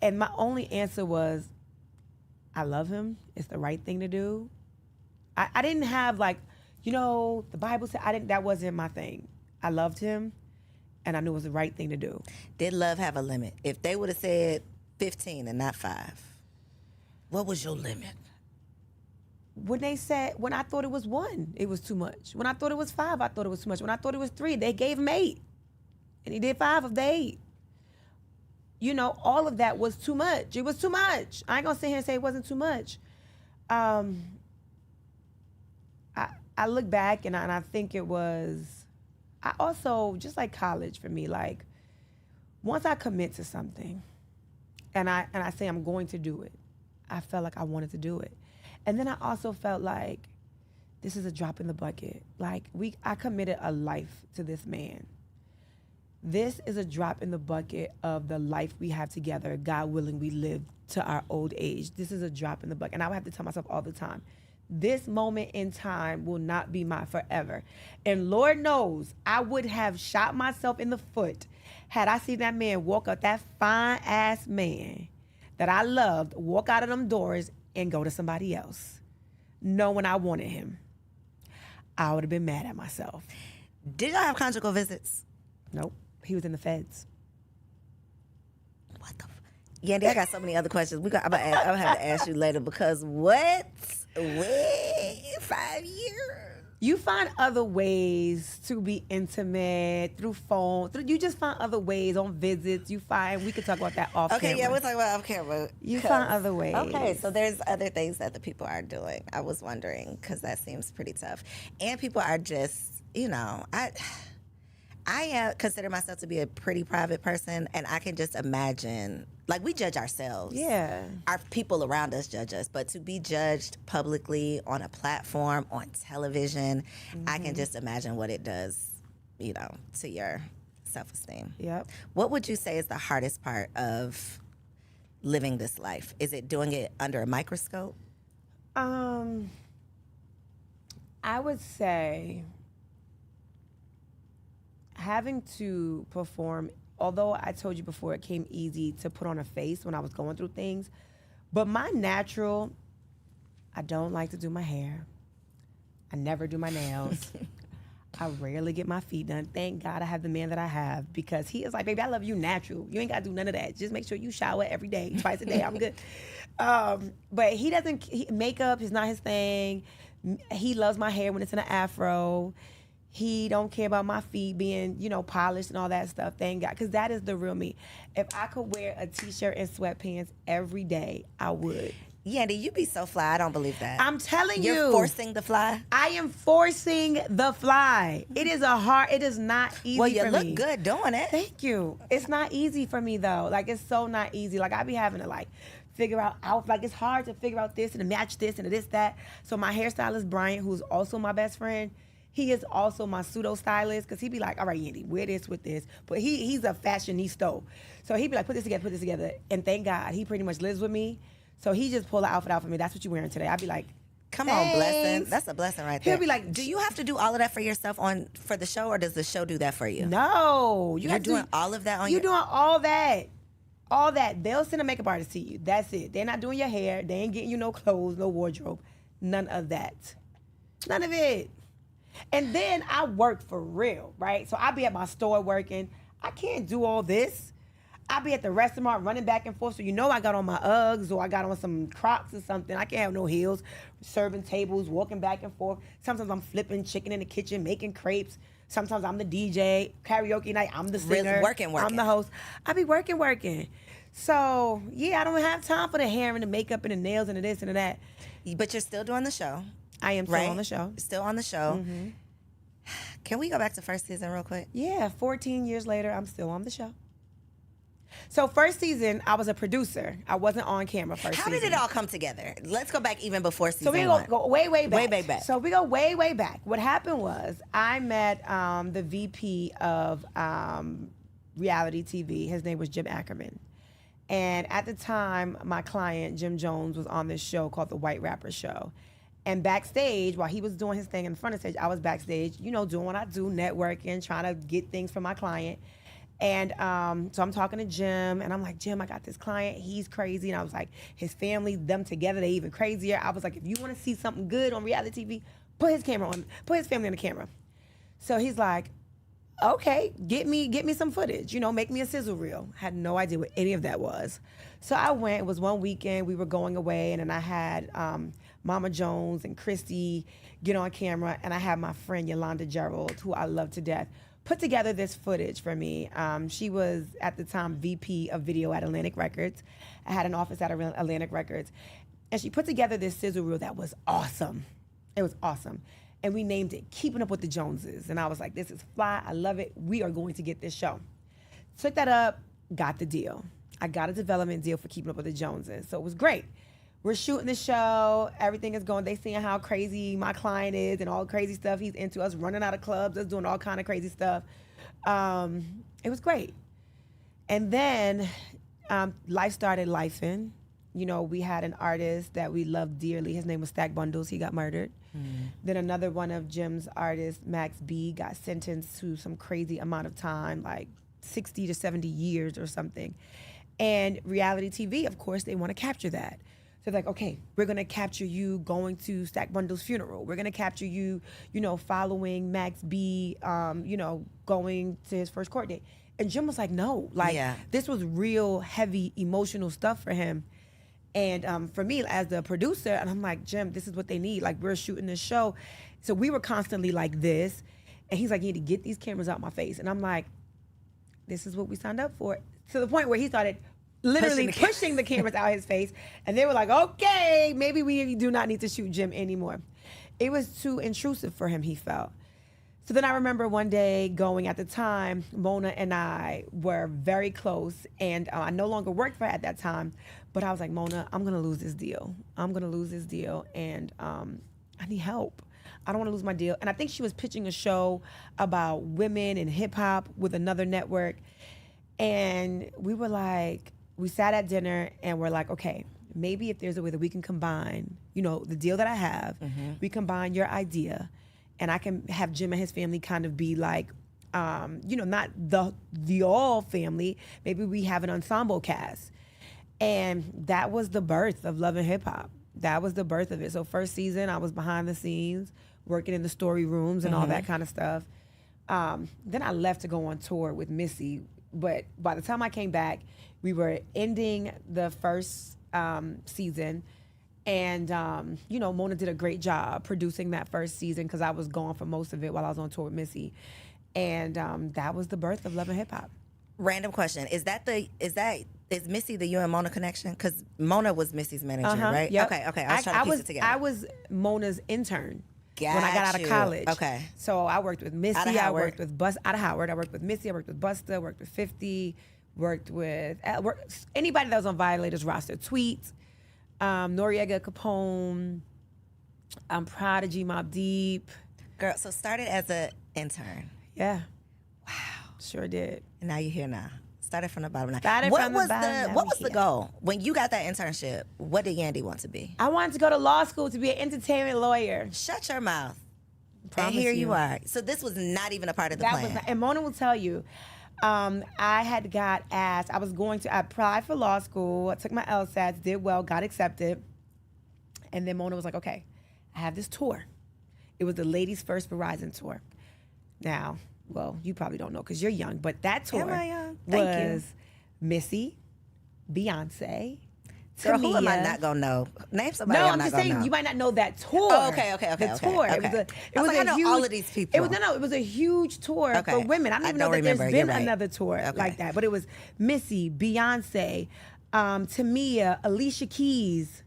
And my only answer was, I love him. It's the right thing to do. I didn't have like, the Bible said that wasn't my thing. I loved him, and I knew it was the right thing to do. Did love have a limit? If they would have said 15 and not 5, what was your limit? When I thought it was 1, it was too much. When I thought it was 5, I thought it was too much. When I thought it was 3, they gave him 8. And he did 5 of the 8. All of that was too much. It was too much. I ain't gonna sit here and say it wasn't too much. I look back and I think it was, I also, just like college for me, like, once I commit to something, and I say I'm going to do it, I felt like I wanted to do it. And then I also felt like this is a drop in the bucket. Like I committed a life to this man. This is a drop in the bucket of the life we have together. God willing, we live to our old age. This is a drop in the bucket. And I would have to tell myself all the time, this moment in time will not be my forever. And Lord knows I would have shot myself in the foot had I seen that man walk up, that fine ass man that I loved, walk out of them doors and go to somebody else, knowing I wanted him. I would have been mad at myself. Did y'all have conjugal visits? Nope. He was in the feds. What the Yandy, I got so many other questions. I'm gonna have to ask you later because what? Wait, 5 years? You find other ways to be intimate through phone. You just find other ways on visits. We could talk about that off camera. Okay, yeah, we'll talk about off camera. You find other ways. Okay, so there's other things that the people are doing. I was wondering because that seems pretty tough. And people are just, I consider myself to be a pretty private person, and I can just imagine, like, we judge ourselves. Yeah. Our people around us judge us, but to be judged publicly on a platform, on television, I can just imagine what it does, to your self-esteem. Yep. What would you say is the hardest part of living this life? Is it doing it under a microscope? I would say having to perform, although I told you before it came easy to put on a face when I was going through things, but my natural, I don't like to do my hair. I never do my nails. I rarely get my feet done. Thank God I have the man that I have, because he is like, baby, I love you natural. You ain't got to do none of that. Just make sure you shower every day, twice a day. I'm good. But he doesn't, makeup is not his thing. He loves my hair when it's in an afro. He don't care about my feet being, polished and all that stuff. Thank God, because that is the real me. If I could wear a t-shirt and sweatpants every day, I would. Yandy, you be so fly. I don't believe that. I'm telling you. You're forcing the fly? I am forcing the fly. It is not easy for me. Well, you look good doing it. Thank you. It's not easy for me, though. Like, it's so not easy. Like, I be having to, figure out, it's hard to figure out this and to match this and to this, that. So my hairstylist, Bryant, who's also my best friend, he is also my pseudo stylist, because he be like, all right, Yandy, wear this with this. But he's a fashionista. So he be like, put this together. And thank God, he pretty much lives with me. So he just pulled the outfit out for me. That's what you're wearing today. I'd be like, come thanks. on, blessing. That's a blessing right there. He'll be like, do you have to do all of that for yourself for the show, or does the show do that for you? No. You're doing all of that on You're doing all that. All that. They'll send a makeup artist to you. That's it. They're not doing your hair. They ain't getting you no clothes, no wardrobe. None of that. None of it. And then I work for real, right? So I be at my store working. I can't do all this. I be at the restaurant running back and forth. So I got on my Uggs, or I got on some Crocs or something. I can't have no heels. Serving tables, walking back and forth. Sometimes I'm flipping chicken in the kitchen, making crepes. Sometimes I'm the DJ. Karaoke night, I'm the singer. Really working. I'm the host. I be working. So, yeah, I don't have time for the hair and the makeup and the nails and the this and the that. But you're still doing the show. I am still on the show. Still on the show. Mm-hmm. Can we go back to first season real quick? Yeah, 14 years later, I'm still on the show. So first season, I was a producer. I wasn't on camera first season. How did it all come together? Let's go back even before season one. So we go way back. Way back. So we go way back. What happened was I met the VP of reality TV. His name was Jim Ackerman. And at the time, my client, Jim Jones, was on this show called The White Rapper Show. And backstage, while he was doing his thing in front of stage, I was backstage, doing what I do, networking, trying to get things for my client. And so I'm talking to Jim, and I'm like, Jim, I got this client. He's crazy. And I was like, his family, them together, they even crazier. I was like, if you want to see something good on reality TV, put his family on the camera. So he's like, okay, get me some footage, make me a sizzle reel. Had no idea what any of that was. So I went. It was one weekend. We were going away, and then I had Mama Jones and Christy get on camera, and I had my friend Yolanda Gerald, who I love to death, put together this footage for me. She was, at the time, VP of video at Atlantic Records. I had an office at Atlantic Records. And she put together this sizzle reel that was awesome. It was awesome. And we named it Keeping Up with the Joneses. And I was like, this is fly. I love it. We are going to get this show. Took that up, got the deal. I got a development deal for Keeping Up with the Joneses. So it was great. We're shooting the show. Everything is going. They seeing how crazy my client is and all the crazy stuff he's into. Us running out of clubs, us doing all kind of crazy stuff. It was great. And then life started lifing. We had an artist that we loved dearly. His name was Stack Bundles. He got murdered. Then another one of Jim's artists, Max B, got sentenced to some crazy amount of time, like 60 to 70 years or something. And reality TV, of course, they want to capture that. So they're like, okay, we're going to capture you going to Stack Bundles' funeral. We're going to capture you, following Max B, going to his first court date. And Jim was like, no, this was real heavy emotional stuff for him. And for me, as the producer, and I'm like, Jim, this is what they need. Like, we're shooting this show. So we were constantly like this. And he's like, you need to get these cameras out my face. And I'm like, this is what we signed up for. To the point where he started literally pushing the cameras out his face. And they were like, okay, maybe we do not need to shoot Jim anymore. It was too intrusive for him, he felt. So then I remember one day going, at the time, Mona and I were very close, and I no longer worked for her at that time, but I was like, Mona, I'm gonna lose this deal. And I need help. I don't wanna lose my deal. And I think she was pitching a show about women and hip hop with another network. And we were like, we sat at dinner and we're like, okay, maybe if there's a way that we can combine, the deal that I have, we combine your idea, and I can have Jim and his family kind of be like, not the all family. Maybe we have an ensemble cast. And that was the birth of Love and Hip Hop. That was the birth of it. So first season, I was behind the scenes, working in the story rooms and all that kind of stuff. Then I left to go on tour with Missy. But by the time I came back, we were ending the first season. And, Mona did a great job producing that first season because I was gone for most of it while I was on tour with Missy. And that was the birth of Love and Hip Hop. Random question: is Missy the you and Mona connection? Because Mona was Missy's manager, right? Yep. Okay. I was trying to piece it together. I was Mona's intern when I Got got out of you. college. Okay. So I worked with Missy. Out of I Howard. worked with out of Howard. I worked with Missy. I worked with Busta. Worked with 50. Worked with anybody that was on Violators roster. Tweet, Noriega Capone, Prodigy, Mobb Deep. Girl, so started as an intern. Yeah. Wow. Sure did. And now you're here now. Started from the bottom. Now. Started what from the was bottom, the now What we was the here. goal when you got that internship? What did Yandy want to be? I wanted to go to law school to be an entertainment lawyer. Shut your mouth. Promise and here you. you are. So this was not even a part of the plan. And Mona will tell you, I had got asked, I applied for law school, I took my LSATs, did well, got accepted. And then Mona was like, okay, I have this tour. It was the Ladies First Verizon tour. Now, well, you probably don't know because you're young, but that tour Am I young? Thank you. was Missy, Beyonce, Girl, Tamia. who am I not gonna know? Name somebody No, I'm I'm not just gonna saying know. you might not know that tour. Oh, okay. The tour. Okay. It was a. It I was was like, a I know huge, all of these people. It was a huge tour Okay. for women. I don't I even know don't that remember. there's You're been right. another tour Okay. like that. But it was Missy, Beyonce, Tamia, Alicia Keys.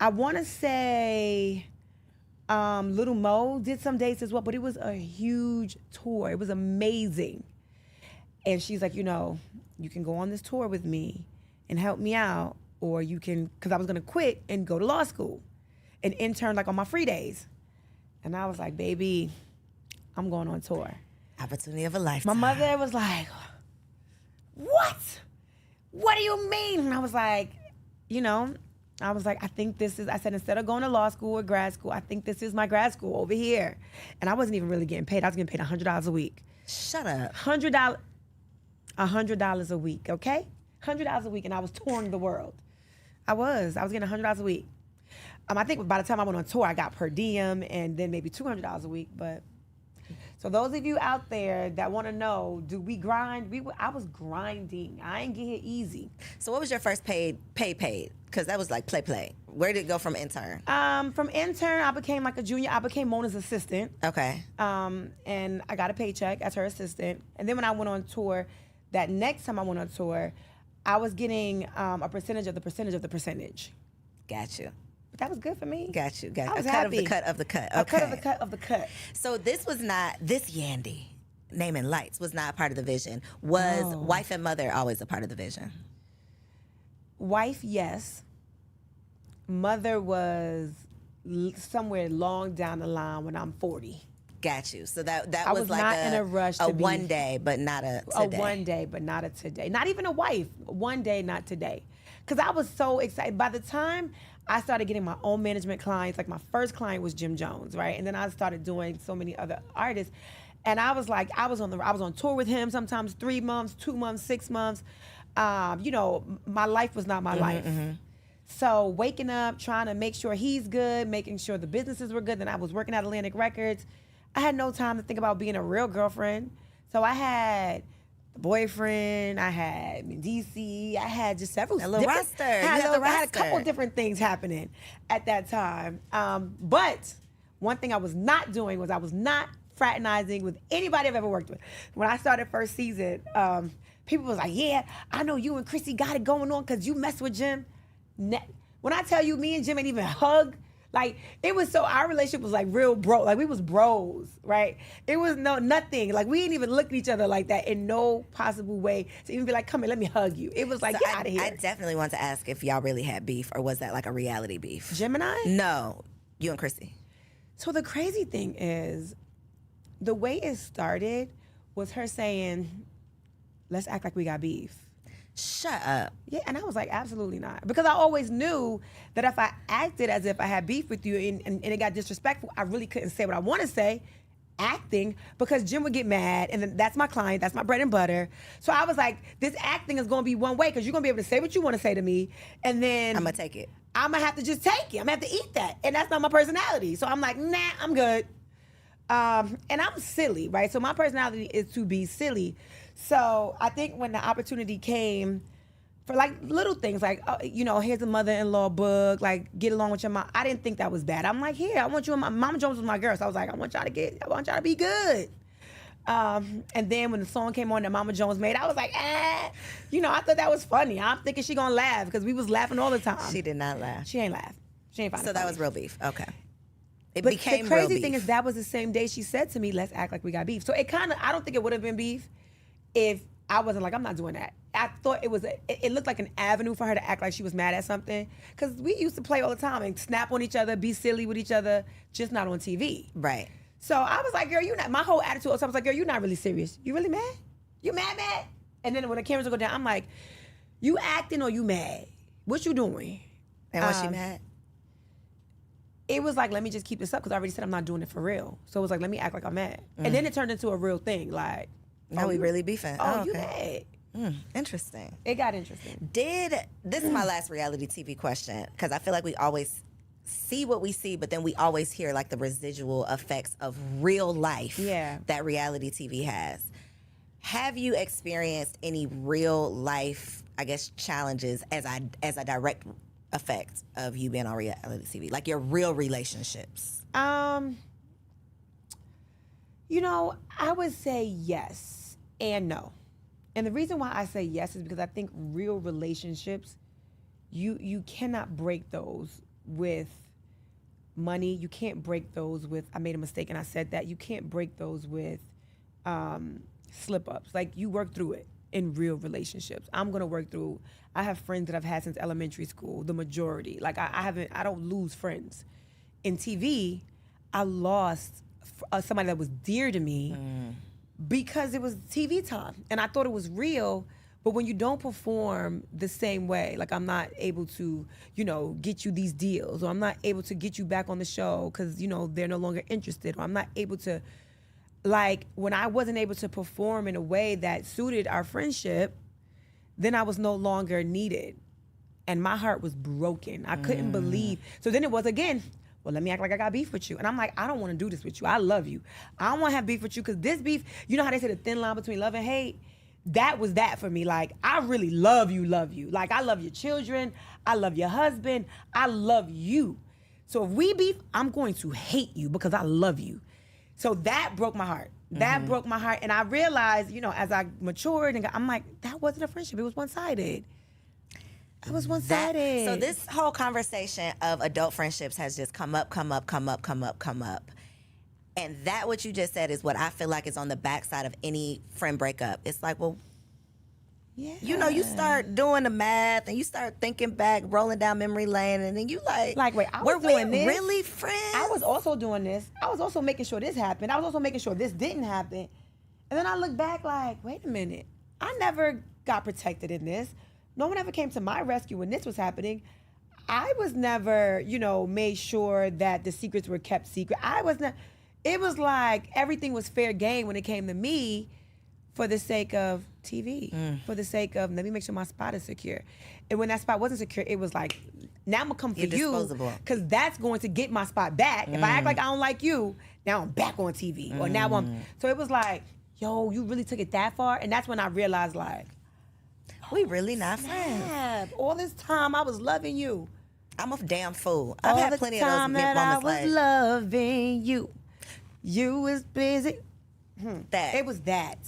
I want to say Little Mo did some dates as well, but it was a huge tour. It was amazing. And she's like, you can go on this tour with me and help me out, or you can, because I was going to quit and go to law school and intern like on my free days. And I was like, baby, I'm going on tour. Opportunity of a lifetime. My mother was like, what? What do you mean? And I was like, I think I said, instead of going to law school or grad school, I think this is my grad school over here. And I wasn't even really getting paid. I was getting paid $100 a week. Shut up. $100 a week, okay? $100 a week, and I was touring the world. I was getting $100 a week. I think by the time I went on tour, I got per diem and then maybe $200 a week. But so those of you out there that want to know, do we grind? I was grinding. I ain't get here easy. So what was your first paid? Because that was like play. Where did it go from intern? From intern, I became like a junior. I became Mona's assistant. Okay. And I got a paycheck as her assistant. And then when I went on tour, that next time I went on tour, I was getting a percentage of the percentage. Got you. But that was good for me. Got you. I was a cut happy. of the cut of the cut. Okay. A cut of the cut of the cut. So this Yandy, naming lights, was not part of the vision. Was wife and mother always a part of the vision? Wife, yes. Mother was somewhere long down the line when I'm 40. Got you. So that I was was like not in a rush to be- one day, but not a today. A one day, but not a today. Not even a wife. One day, not today. Because I was so excited. By the time I started getting my own management clients, like my first client was Jim Jones, right? And then I started doing so many other artists. And I was like, I was on tour with him sometimes 3 months, 2 months, 6 months. My life was not my life. So waking up, trying to make sure he's good, making sure the businesses were good. Then I was working at Atlantic Records. I had no time to think about being a real girlfriend. So I had a boyfriend, I had Mendecees, I had just several. A little different- roster. I had, You had the I had a couple roster. different things happening at that time. But one thing I was not doing was I was not fraternizing with anybody I've ever worked with. When I started first season, people was like, yeah, I know you and Chrissy got it going on because you mess with Jim. When I tell you me and Jim ain't even hug, like, it was so, our relationship was like real bro, like we was bros, right? It was nothing. Like, we didn't even look at each other like that in no possible way to even be like, come here, let me hug you. It was like, So get out of here. I definitely want to ask if y'all really had beef, or was that like a reality beef? Gemini? No, you and Chrissy. So the crazy thing is, the way it started was her saying, let's act like we got beef. Shut up. Yeah, and I was like, absolutely not. Because I always knew that if I acted as if I had beef with you and it got disrespectful, I really couldn't say what I want to say, acting, because Jim would get mad, and then that's my client, that's my bread and butter. So I was like, this acting is going to be one way, because you're going to be able to say what you want to say to me, and then... I'm going to take it. I'm going to have to just take it. I'm going to have to eat that. And that's not my personality. So I'm like, nah, I'm good. And I'm silly, right? So my personality is to be silly. So I think when the opportunity came for like little things, like, here's a mother-in-law book, like get along with your mom. I didn't think that was bad. I'm like, here, I want you and Mama Jones was my girl. So I was like, I want y'all to be good. And then when the song came on that Mama Jones made, I was like, I thought that was funny. I'm thinking she gonna laugh because we was laughing all the time. She did not laugh. She ain't laugh. She ain't find it So that funny. was real beef. Okay. It But became the crazy real beef. thing is that was the same day she said to me, let's act like we got beef. So it kind of, I don't think it would have been beef if I wasn't like, I'm not doing that. I thought it looked like an avenue for her to act like she was mad at something. Because we used to play all the time and snap on each other, be silly with each other, just not on TV. Right. So I was like, girl, my whole attitude was, I was like, girl, you're not really serious. You really mad? You mad? And then when the cameras would go down, I'm like, you acting or you mad? What you doing? And was she mad? It was like, let me just keep this up because I already said I'm not doing it for real. So it was like, let me act like I'm mad. And then it turned into a real thing. Like, Now we really beefing. you mad. Interesting. It got interesting. This is my last reality TV question, because I feel like we always see what we see, but then we always hear like the residual effects of real life that reality TV has. Have you experienced any real life, I guess, challenges as a direct effect of you being on reality TV? Like your real relationships? I would say yes and no. And the reason why I say yes is because I think real relationships, you cannot break those with money. You can't break those with, I made a mistake and I said that. You can't break those with slip-ups. Like, you work through it in real relationships. I'm going to work through, I have friends that I've had since elementary school, the majority. Like, I don't lose friends. In TV, I lost somebody that was dear to me because it was TV time. And I thought it was real, but when you don't perform the same way, like I'm not able to, get you these deals, or I'm not able to get you back on the show because, they're no longer interested, or I'm not able to, like, when I wasn't able to perform in a way that suited our friendship, then I was no longer needed. And my heart was broken. I couldn't believe. So then it was again, well, let me act like I got beef with you. And I'm like, I don't want to do this with you. I love you. I don't want to have beef with you because this beef, you know how they say the thin line between love and hate? That was that for me. Like, I really love you. Like, I love your children. I love your husband. I love you. So if we beef, I'm going to hate you because I love you. So that broke my heart. That broke my heart. And I realized, as I matured, and I'm like, that wasn't a friendship. It was one-sided. It was one-sided. So this whole conversation of adult friendships has just come up. And that what you just said is what I feel like is on the backside of any friend breakup. It's like, well, you start doing the math and you start thinking back, rolling down memory lane, and then you like, wait, I were was doing we this? really friends? I was also doing this. I was also making sure this happened. I was also making sure this didn't happen. And then I look back like, wait a minute. I never got protected in this. No one ever came to my rescue when this was happening. I was never, made sure that the secrets were kept secret. It was like everything was fair game when it came to me for the sake of TV, for the sake of, let me make sure my spot is secure. And when that spot wasn't secure, it was like, now I'm going to come for you because that's going to get my spot back. If I act like I don't like you, now I'm back on TV. Or now so it was like, yo, you really took it that far? And that's when I realized, like, we really not friends. All this time I was loving you. I'm a damn fool. I've had plenty of those moments that I was loving you. You was busy. That. It was that.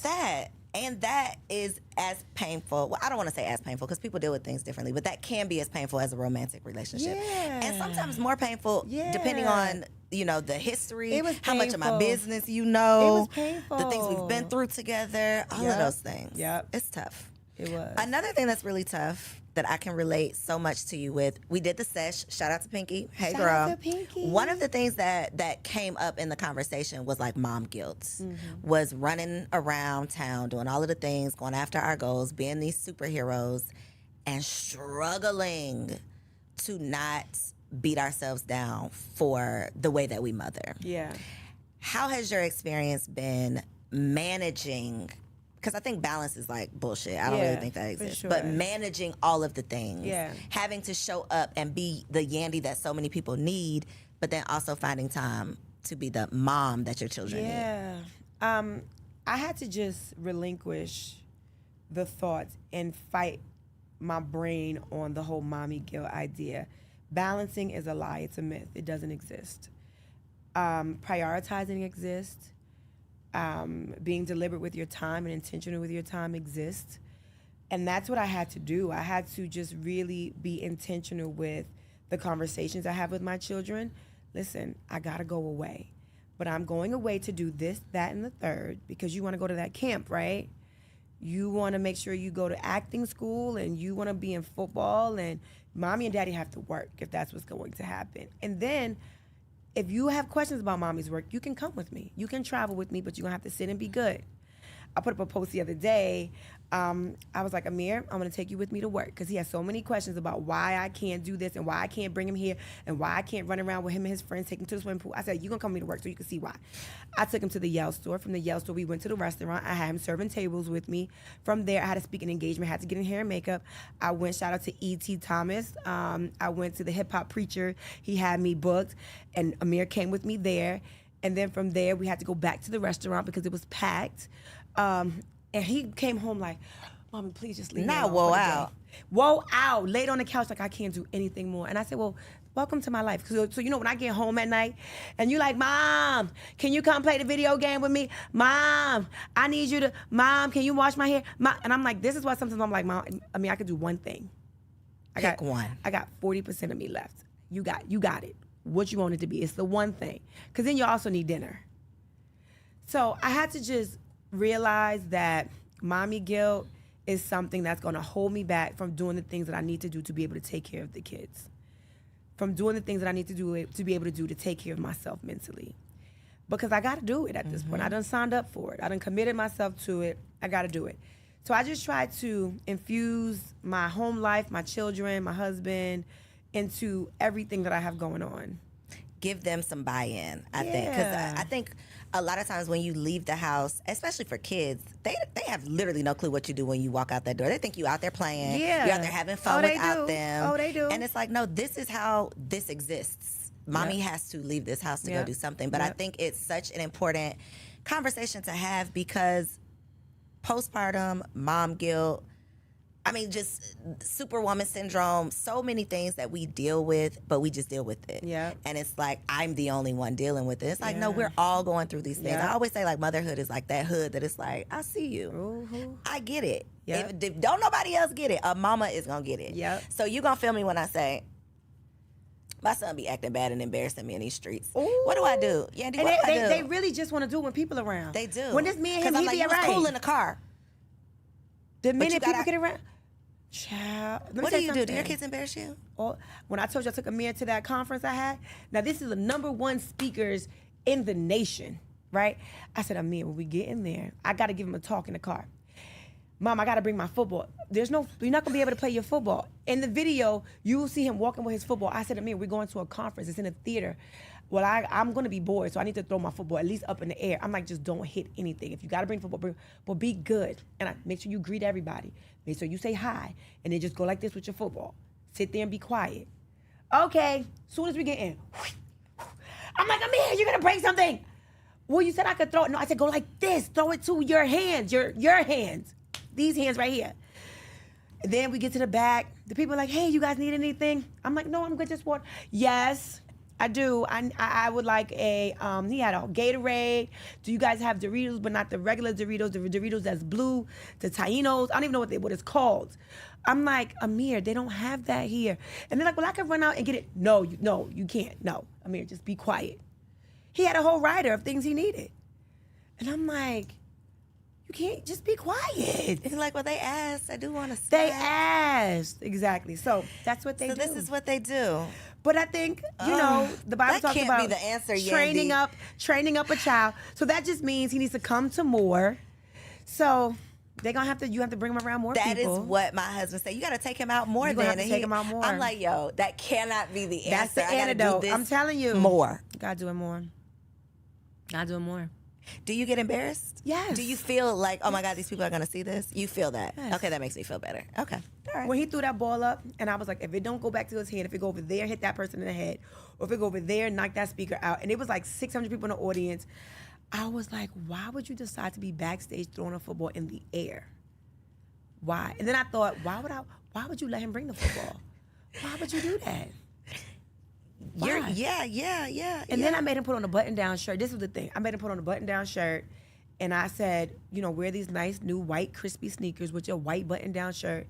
And that is as painful. Well, I don't want to say as painful because people deal with things differently, but that can be as painful as a romantic relationship. Yeah. And sometimes more painful depending on, the history, it was how much of my painful. business you It know, was painful. the things we've been through together, all of those things. Yep. It's tough. It was. Another thing that's really tough that I can relate so much to you with, we did the sesh. Shout out to Pinky. Hey, Shout girl. out to Pinky. One of the things that came up in the conversation was like mom guilt, was running around town, doing all of the things, going after our goals, being these superheroes, and struggling to not beat ourselves down for the way that we mother. Yeah. How has your experience been managing? Because I think balance is like bullshit. I don't really think that exists. sure. But managing all of the things, Yeah. having to show up and be the Yandy that so many people need, but then also finding time to be the mom that your children need. Yeah. I had to just relinquish the thoughts and fight my brain on the whole mommy guilt idea. Balancing is a lie. It's a myth. It doesn't exist. Prioritizing exists. Being deliberate with your time and intentional with your time exists. And that's what I had to do. I had to just really be intentional with the conversations I have with my children. Listen, I gotta go away. But I'm going away to do this, that, and the third, because you wanna go to that camp, right? You wanna make sure you go to acting school, and you wanna be in football, and mommy and daddy have to work if that's what's going to happen. And then if you have questions about mommy's work, you can come with me. You can travel with me, but you're gonna have to sit and be good. I put up a post the other day. I was like, Amir, I'm gonna take you with me to work, because he has so many questions about why I can't do this and why I can't bring him here and why I can't run around with him and his friends, take him to the swimming pool. I said, you're gonna come with me to work so you can see why. I took him to the Yale store. From the Yale store, we went to the restaurant. I had him serving tables with me. From there, I had a speaking engagement, had to get in hair and makeup. I went, shout out to E.T. Thomas. I went to the hip hop preacher. He had me booked, and Amir came with me there. And then from there, we had to go back to the restaurant because it was packed. And he came home like, Mommy, please just leave me alone Whoa for the out. day. Whoa out. Laid on the couch like I can't do anything more. And I said, well, welcome to my life. So you know, when I get home at night and you're like, Mom, can you come play the video game with me? Mom, I need you to, Mom, can you wash my hair? And I'm like, this is why sometimes I'm like, Mom, I mean, I could do one thing. Pick one. I got 40% of me left. You got it. What you want it to be. It's the one thing. Because then you also need dinner. So I had to just realize that mommy guilt is something that's going to hold me back from doing the things that I need to do to be able to take care of the kids. From doing the things that I need to do to be able to do to take care of myself mentally. Because I got to do it at this point. I done signed up for it. I done committed myself to it. I got to do it. So I just tried to infuse my home life, my children, my husband, into everything that I have going on. Give them some buy-in, I think. Because I think a lot of times when you leave the house, especially for kids, they have literally no clue what you do when you walk out that door. They think you out there playing. Yeah. You're out there having fun without them. Oh, they do. And it's like, no, this is how this exists. Mommy has to leave this house to go do something. But I think it's such an important conversation to have, because postpartum, mom guilt, I mean, just superwoman syndrome, so many things that we deal with, but we just deal with it. Yeah. And it's like, I'm the only one dealing with it. It's like, no, we're all going through these things. Yeah. I always say, like, motherhood is like that hood that it's like, I see you. Mm-hmm. I get it. Yeah. If don't nobody else get it, a mama is going to get it. Yep. So you going to feel me when I say, my son be acting bad and embarrassing me in these streets. Ooh. What do I do? Yandy, what do I do? They really just want to do it when people around. They do. When it's me and him, 'Cause I'm he like, be you was alright. cool in the car. The you minute people gotta- get around, child. let me What tell do you do? Do your something. kids embarrass you? Oh, when I told you I took Amir to that conference I had, now this is the #1 speakers in the nation, right? I said, Amir, when we get in there, I got to give him a talk in the car. Mom, I got to bring my football. You're not going to be able to play your football. In the video, you will see him walking with his football. I said, Amir, we're going to a conference. It's in a theater. Well, I'm going to be bored, so I need to throw my football at least up in the air. I'm like, just don't hit anything. If you got to bring football, but be good. And make sure you greet everybody. Make sure you say hi. And then just go like this with your football. Sit there and be quiet. Okay, soon as we get in, I'm like, Amir, you're going to break something. Well, you said I could throw it. No, I said, go like this. Throw it to your hands, your hands. These hands right here. And then we get to the back. The people are like, hey, you guys need anything? I'm like, no, I'm good, just water. Yes, I do. I would like he had a Gatorade. Do you guys have Doritos, but not the regular Doritos, the Doritos that's blue, the Taínos? I don't even know what it's called. I'm like, Amir, they don't have that here. And they're like, well, I can run out and get it. No, you can't. No, Amir, just be quiet. He had a whole rider of things he needed. And I'm like, You can't just be quiet. It's like, well, they asked. I do want to. They asked. Exactly. So that's what they do. So this is what they do. But I think, the Bible that talks can't about be the answer, training up a child. So that just means he needs to come to more. So they're gonna you have to bring him around more people. That is what my husband said. You got to take him out more. You're gonna have to take him out more. I'm like, yo, that cannot be the That's answer. the I gotta antidote. do this I'm telling you, more. Gotta do it more. Gotta do it more. Do you get embarrassed? Yes. Do you feel like, oh my God, these people are gonna see this? You feel that? Yes. Okay, that makes me feel better. Okay, all right. When he threw that ball up, and I was like, if it don't go back to his hand, if it go over there, hit that person in the head, or if it go over there, knock that speaker out, and it was like 600 people in the audience, I was like, why would you decide to be backstage throwing a football in the air? Why? And then I thought, why would you let him bring the football? Why would you do that? Why? Yeah. And then I made him put on a button-down shirt. This was the thing. I made him put on a button-down shirt, and I said, wear these nice new white crispy sneakers with your white button-down shirt.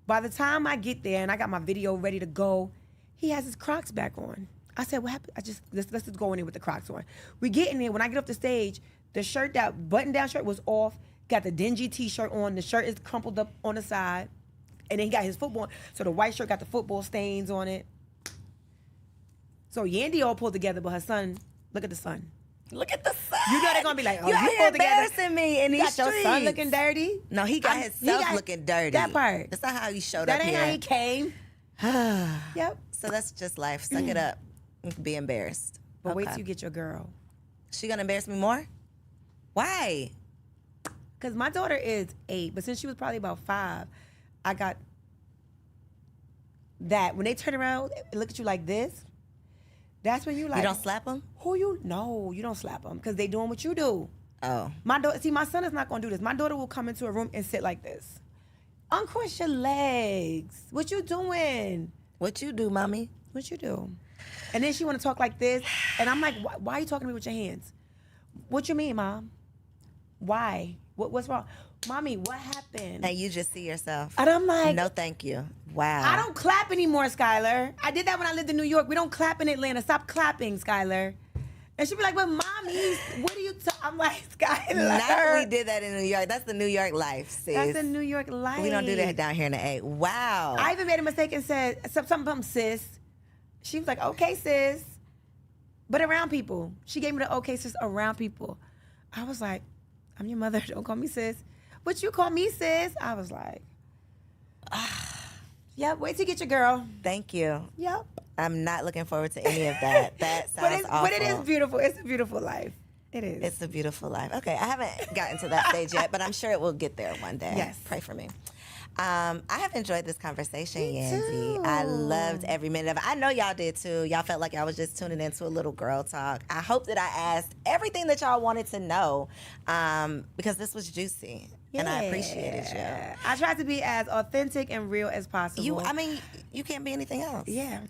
By the time I get there and I got my video ready to go, he has his Crocs back on. I said, what happened? Let's just go in there with the Crocs on. We get in there. When I get off the stage, the shirt, that button-down shirt was off. Got the dingy T-shirt on. The shirt is crumpled up on the side. And then he got his football. So the white shirt got the football stains on it. So Yandy all pulled together, but her son, look at the son. Look at the son. You know they're going to be like, oh, you pulled together. Embarrassing me in You these got streets. your son looking dirty? No, he got himself looking dirty. That part. That's not how he showed That up ain't here. how he came. Yep. So that's just life. Suck it up. Be embarrassed. But wait till you get your girl. She gonna embarrass me more? Why? Because my daughter is 8, but since she was probably about 5, I got that. When they turn around and look at you like this, that's when you like. You don't slap them? No, you don't slap them because they doing what you do. Oh. My daughter, see, my son is not gonna do this. My daughter will come into a room and sit like this. Uncross your legs. What you doing? What you do, mommy? What you do? And then she want to talk like this, and I'm like, why are you talking to me with your hands? What you mean, Mom? Why? What's wrong? Mommy, what happened? And you just see yourself. And I'm like, no, thank you. Wow. I don't clap anymore, Skylar. I did that when I lived in New York. We don't clap in Atlanta. Stop clapping, Skylar. And she'd be like, but Mommy, what are you I'm like, Skylar. Now we did that in New York. That's the New York life, sis. That's the New York life. We don't do that down here in the A. Wow. I even made a mistake and said something from sis. She was like, okay, sis. But around people. She gave me the okay, sis, around people. I was like, I'm your mother. Don't call me sis. But you call me sis. I was like, yep, wait till you get your girl. Thank you. Yep. I'm not looking forward to any of that. That sounds awful. But it is beautiful. It's a beautiful life. It is. It's a beautiful life. Okay, I haven't gotten to that stage yet, but I'm sure it will get there one day. Yes. Pray for me. I have enjoyed this conversation, Me Yandy. too. I loved every minute of it. I know y'all did too. Y'all felt like y'all was just tuning into a little girl talk. I hope that I asked everything that y'all wanted to know because this was juicy. And I appreciated you. I tried to be as authentic and real as possible. You can't be anything else. Yeah.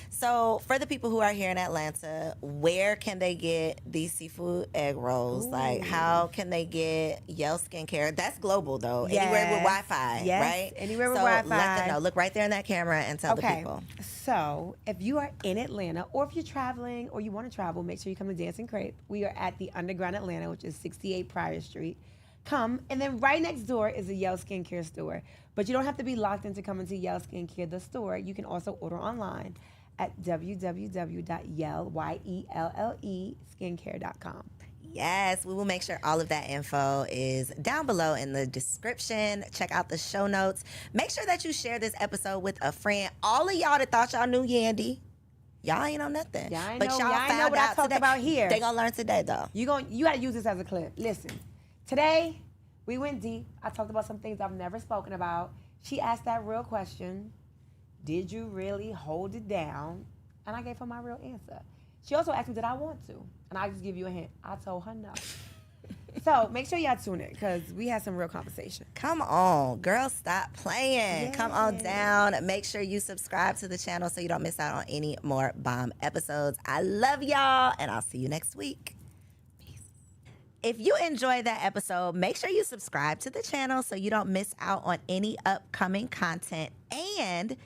So for the people who are here in Atlanta, where can they get these seafood egg rolls? Ooh. Like, how can they get Yell Skincare? That's global, though. Yes. Anywhere with Wi-Fi, Yes. right? Anywhere with so Wi-Fi. let them know. Look right there in that camera and tell the people. So if you are in Atlanta or if you're traveling or you want to travel, make sure you come to Dance and Crepe. We are at the Underground Atlanta, which is 68 Pryor Street. Come, and then right next door is a Yell Skincare store. But you don't have to be locked into coming to Yell Skincare, the store. You can also order online at www.yell.skincare.com. Yes, we will make sure all of that info is down below in the description. Check out the show notes. Make sure that you share this episode with a friend. All of y'all that thought y'all knew Yandy, y'all ain't know nothing. Y'all ain't but know, y'all y'all found know what out I talked today. about here. They gonna learn today though. You got to use this as a clip. Listen, today we went deep. I talked about some things I've never spoken about. She asked that real question. Did you really hold it down? And I gave her my real answer. She also asked me, did I want to? And I just give you a hint. I told her no. So make sure y'all tune in because we had some real conversation. Come on, girl, stop playing. Yay. Come on down. Make sure you subscribe to the channel so you don't miss out on any more bomb episodes. I love y'all, and I'll see you next week. If you enjoyed that episode, make sure you subscribe to the channel so you don't miss out on any upcoming content. And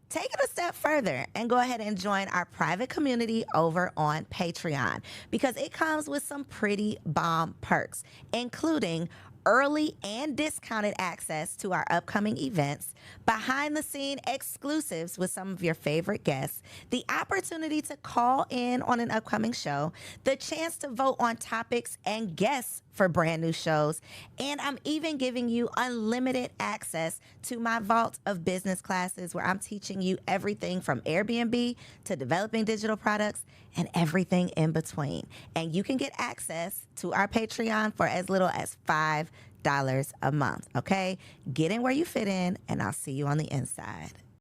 take it a step further and go ahead and join our private community over on Patreon because it comes with some pretty bomb perks, including early and discounted access to our upcoming events, behind the scene exclusives with some of your favorite guests, the opportunity to call in on an upcoming show, the chance to vote on topics and guests for brand new shows, and I'm even giving you unlimited access to my vault of business classes where I'm teaching you everything from Airbnb to developing digital products and everything in between. And you can get access to our Patreon for as little as $5 a month, okay? Get in where you fit in, and I'll see you on the inside.